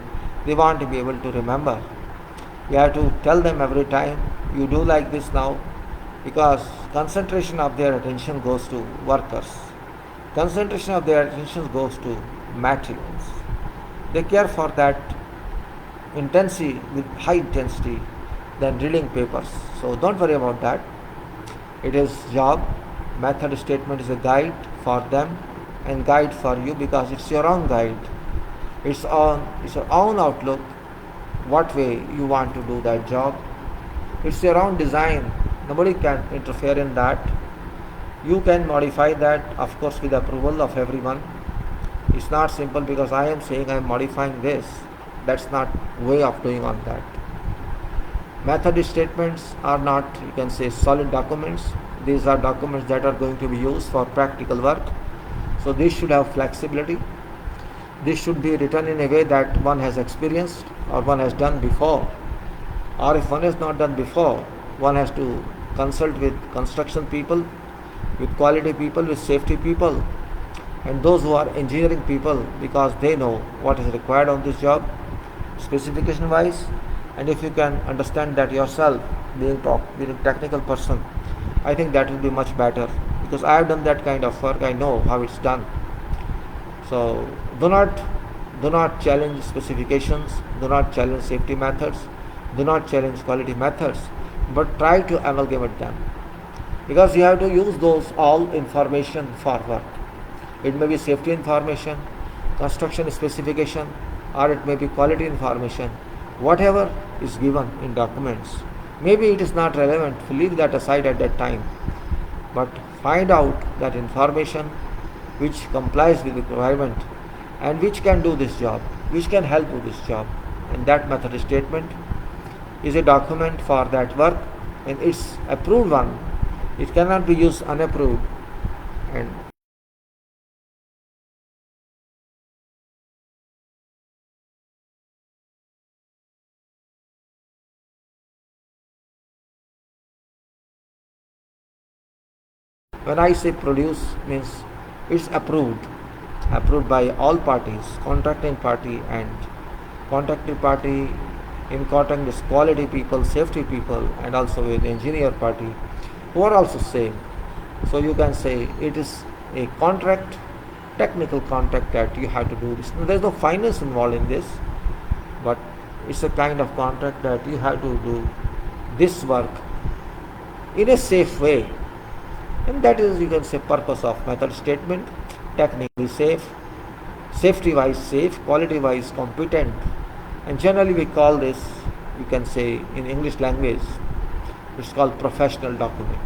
they want to be able to remember. You have to tell them every time, you do like this now, because concentration of their attention goes to workers. Concentration of their attention goes to materials. They care for that intensity, with high intensity, than reading papers. So don't worry about that. It is job. Method statement is a guide for them and guide for you, because it's your own guide. It's your own outlook, what way you want to do that job. It's your own design. Nobody can interfere in that. You can modify that, of course, with approval of everyone. It's not simple because I am saying I am modifying this. That's not way of doing on that. Method statements are not, you can say, solid documents. These are documents that are going to be used for practical work. So these should have flexibility. This should be written in a way that one has experienced or one has done before. Or if one has not done before, one has to consult with construction people, with quality people, with safety people, and those who are engineering people, because they know what is required on this job, specification wise. And if you can understand that yourself, being a technical person, I think that will be much better, because I have done that kind of work. I know how it's done. So do not challenge specifications, do not challenge safety methods, do not challenge quality methods, but try to amalgamate them, because you have to use those all information for work. It may be safety information, construction specification, or it may be quality information. Whatever is given in documents, maybe it is not relevant, leave that aside at that time, but find out that information which complies with the requirement and which can do this job, which can help do this job. And that method statement is a document for that work, and it's approved one. It cannot be used unapproved. And when I say produce, means it's approved by all parties, contracting party and contracting party, in contact with quality people, safety people, and also with engineer party, who are also same. So you can say it is a contract, technical contract, that you have to do this. There is no finance involved in this, but it's a kind of contract that you have to do this work in a safe way. And that is, you can say, purpose of method statement. Technically safe, safety wise safe, quality wise competent. And generally we call this, you can say in English language, it's called professional document.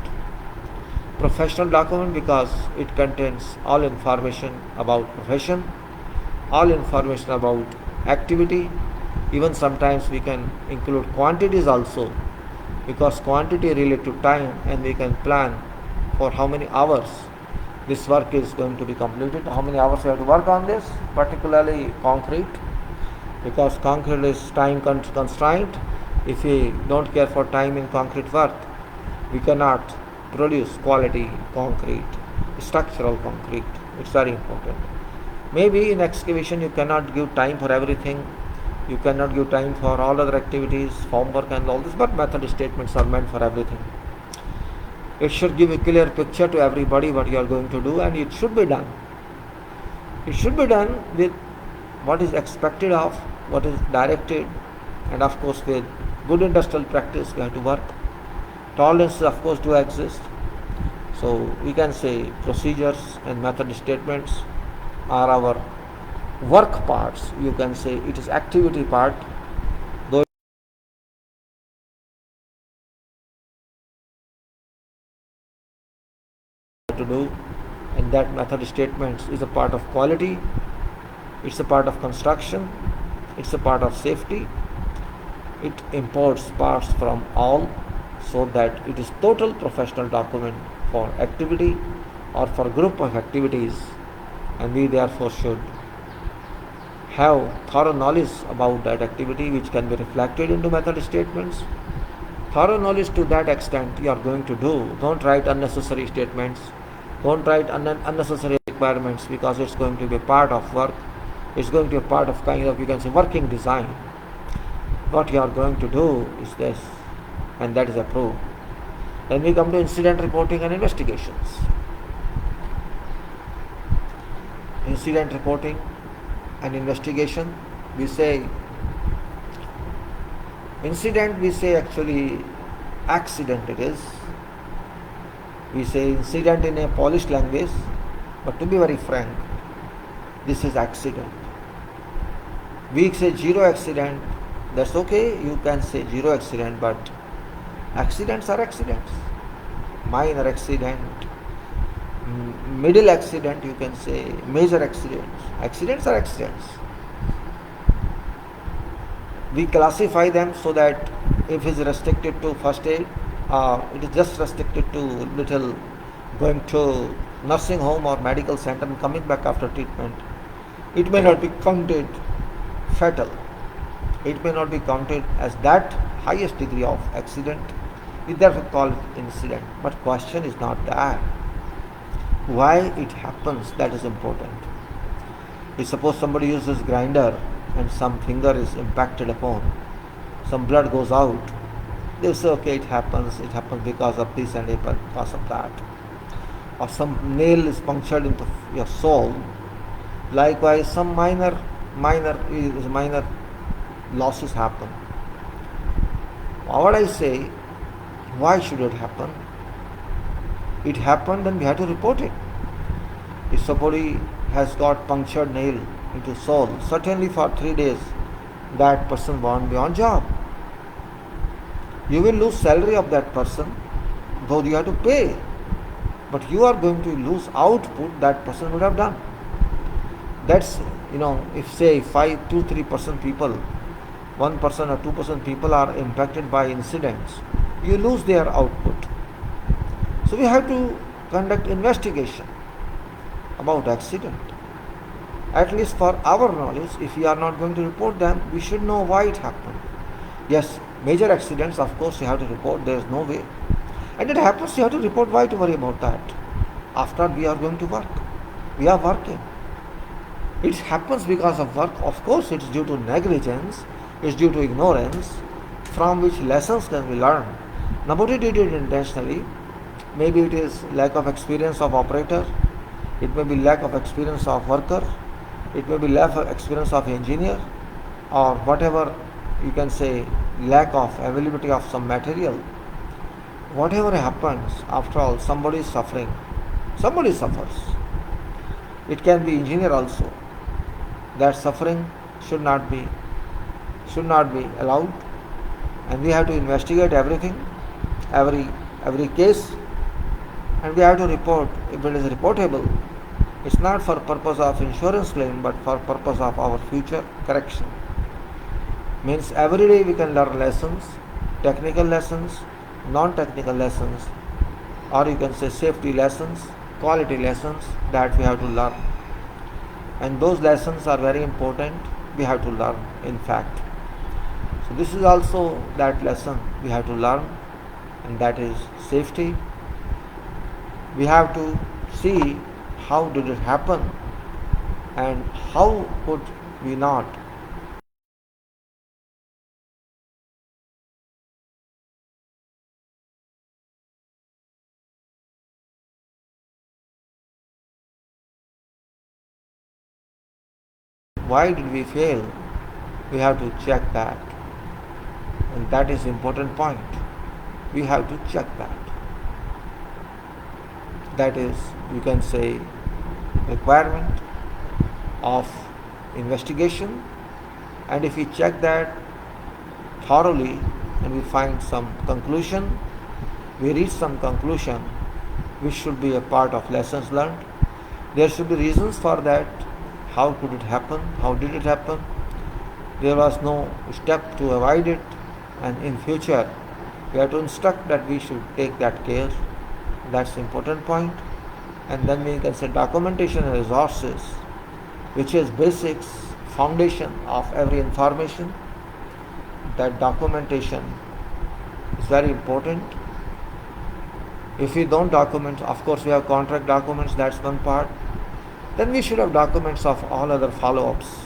Professional document because it contains all information about profession, all information about activity. Even sometimes we can include quantities also, because quantity related to time, and we can plan for how many hours this work is going to be completed, how many hours we have to work on this, particularly concrete, because concrete is time constraint. If we don't care for time in concrete work, we cannot produce quality concrete, structural concrete. It's very important. Maybe in excavation you cannot give time for everything, You cannot give time for all other activities, form work and all this, but method statements are meant for everything. It should give a clear picture to everybody what you are going to do, and it should be done. It should be done with what is expected of, what is directed, and of course with good industrial practice we have to work. Tolerances of course do exist. So we can say procedures and method statements are our work parts. You can say it is activity part, though to do, and that method statements is a part of quality, it's a part of construction, it's a part of safety. It imports parts from all, so that it is total professional document for activity or for group of activities, and we therefore should have thorough knowledge about that activity, which can be reflected into method statements. Thorough knowledge to that extent you are going to do. Don't write unnecessary statements, don't write unnecessary requirements, because it's going to be a part of work. It's going to be a part of kind of, you can say, working design. What you are going to do is this, and that is approved. Then we come to incident reporting and investigations. Incident reporting and investigation, we say incident, we say actually accident it is. We say incident in a polished language, but to be very frank, this is accident. We say zero accident, that's okay, you can say zero accident, but accidents are accidents. Minor accident, middle accident, you can say major accidents. Accidents are accidents. We classify them so that if it is restricted to first aid, it is just restricted to little going to nursing home or medical center and coming back after treatment, it may not be counted fatal. It may not be counted as that highest degree of accident. We therefore call it incident. But question is not that. Why it happens, that is important. If suppose somebody uses grinder and some finger is impacted upon, some blood goes out, they say okay, it happens because of this and because of that. Or some nail is punctured into your sole. Likewise, some minor losses happen. What I say, why should it happen? It happened, then we have to report it. If somebody has got punctured nail into sole, certainly for 3 days that person won't be on job. You will lose salary of that person, though you have to pay, but you are going to lose output that person would have done. That's, if say 2-3% people, 1% or 2% people are impacted by incidents, you lose their output. So we have to conduct investigation about accident. At least for our knowledge, if we are not going to report them, we should know why it happened. Yes, major accidents, of course, you have to report, there is no way. And it happens, you have to report. Why to worry about that? After we are going to work, we are working. It happens because of work. Of course, it is due to negligence, it is due to ignorance, from which lessons can be learned. Nobody did it intentionally. Maybe it is lack of experience of operator, it may be lack of experience of worker, it may be lack of experience of engineer, or whatever you can say, lack of availability of some material. Whatever happens, after all, somebody is suffering. Somebody suffers. It can be engineer also. That suffering should not be allowed, and we have to investigate everything, every case, and we have to report if it is reportable. It's not for purpose of insurance claim, but for purpose of our future correction. Means every day we can learn lessons, technical lessons, non-technical lessons, or you can say safety lessons, quality lessons that we have to learn. And those lessons are very important, we have to learn, in fact. So this is also that lesson we have to learn, and that is safety. We have to see how did it happen and how could we not why did we fail, we have to check that. And that is important point. We have to check that. That is, you can say, requirement of investigation. And if we check that thoroughly and we find some conclusion, we reach some conclusion which should be a part of lessons learned. There should be reasons for that. How could it happen? How did it happen? There was no step to avoid it, and in future we have to instruct that we should take that care. That's the important point. And then we can say documentation and resources, which is basics, foundation of every information. That documentation is very important. If we don't document, of course we have contract documents, that's one part. Then we should have documents of all other follow-ups.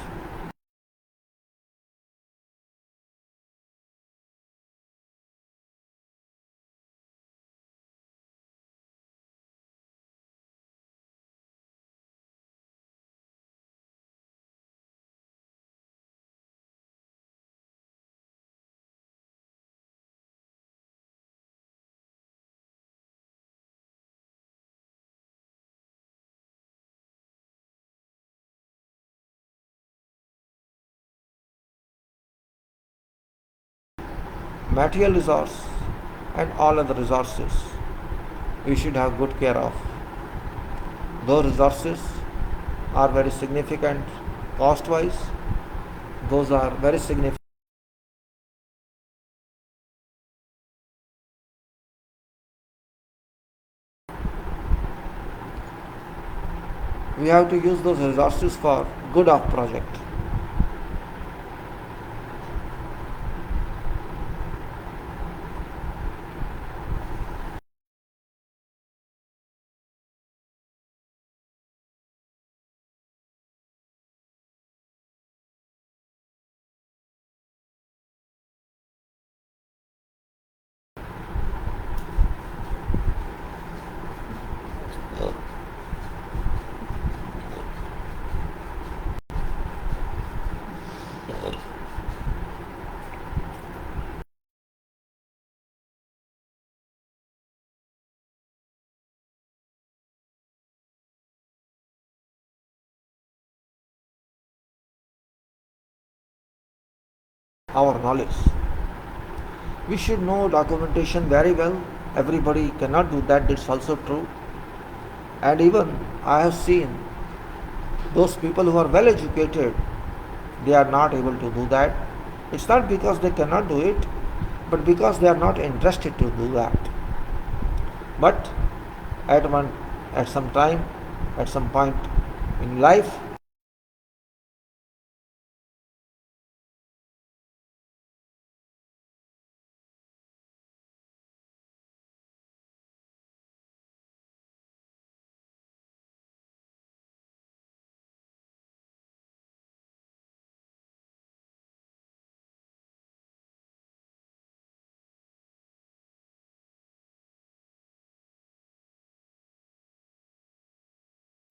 Material resource and all other resources we should have good care of. Those resources are very significant cost-wise. Those are very significant. We have to use those resources for good of project. Our knowledge. We should know documentation very well. Everybody cannot do that, it's also true. And even I have seen those people who are well educated, they are not able to do that. It's not because they cannot do it, but because they are not interested to do that. But at some time, at some point in life,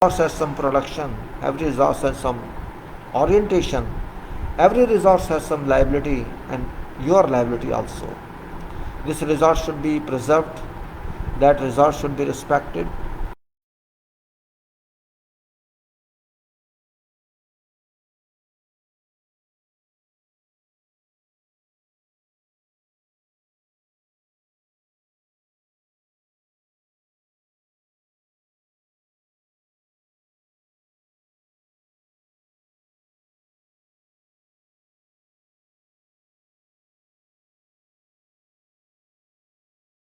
resource has some production, every resource has some orientation, every resource has some liability, and your liability also. This resource should be preserved, that resource should be respected.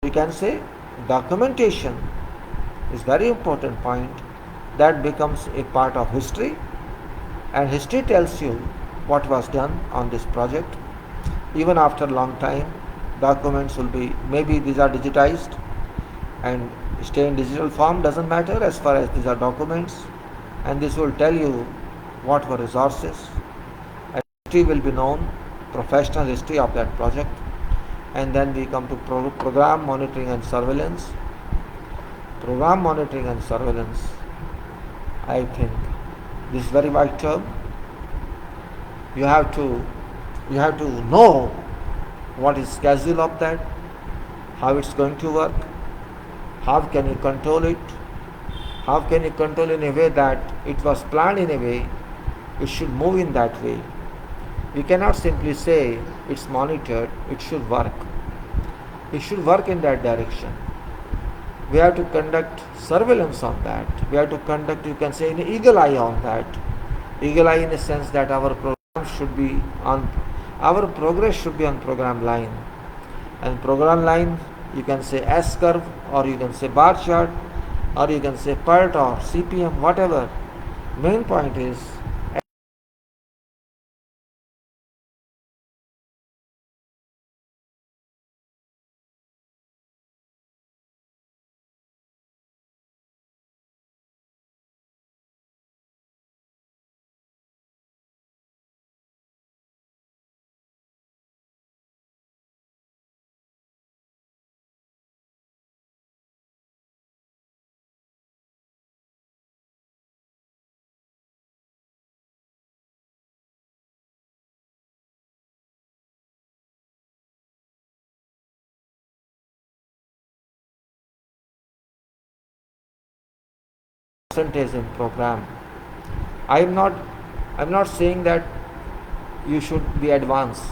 We can say documentation is very important point that becomes a part of history, and history tells you what was done on this project. Even after a long time, documents will be, maybe these are digitized and stay in digital form, doesn't matter as far as these are documents, and this will tell you what were resources, and history will be known, professional history of that project. And then we come to program monitoring and surveillance. Program monitoring and surveillance, I think this is very wide term. You have to know what is schedule of that, how it's going to work, how can you control it, how can you control in a way that it was planned in a way, it should move in that way. We cannot simply say it's monitored, it should work. It should work in that direction. We have to conduct surveillance on that. We have to conduct, you can say, an eagle eye on that. Eagle eye in the sense that our progress should be on program line. And program line, you can say S curve, or you can say bar chart, or you can say PERT or CPM, whatever. Main point is percentage in program. I'm not saying that you should be advanced.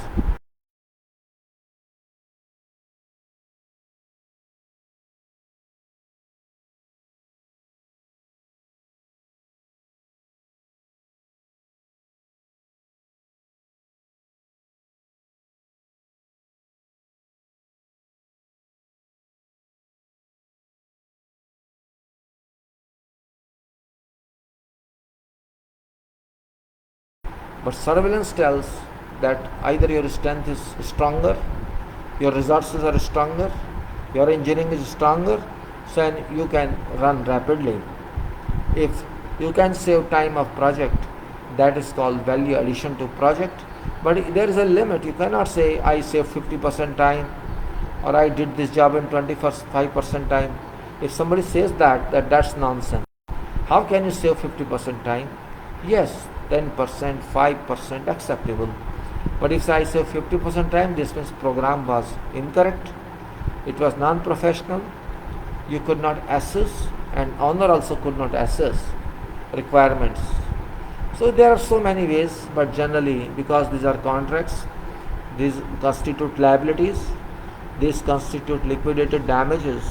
But surveillance tells that either your strength is stronger, your resources are stronger, your engineering is stronger, so you can run rapidly. If you can save time of project, that is called value addition to project. But there is a limit. You cannot say I save 50% time, or I did this job in 25% time. If somebody says that's nonsense. How can you save 50% time? Yes, 10%, 5% acceptable. But if I say 50% time, this means program was incorrect, it was non-professional, you could not assess, and owner also could not assess requirements. So there are so many ways, but generally, because these are contracts, these constitute liabilities, these constitute liquidated damages.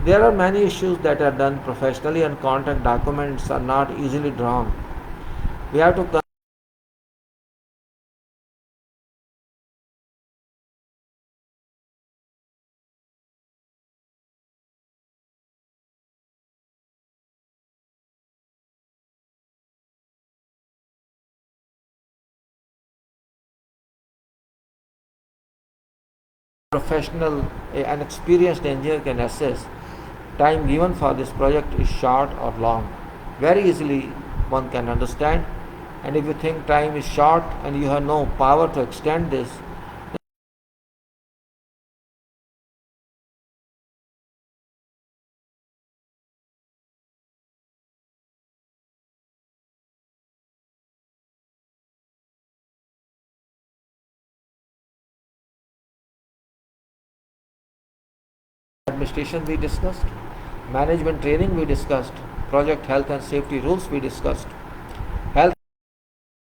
There are many issues that are done professionally, and contract documents are not easily drawn. We have to professional and experienced engineer can assess time given for this project is short or long. Very easily one can understand, and if you think time is short and you have no power to extend this, administration we discussed, management training we discussed, project health and safety rules we discussed.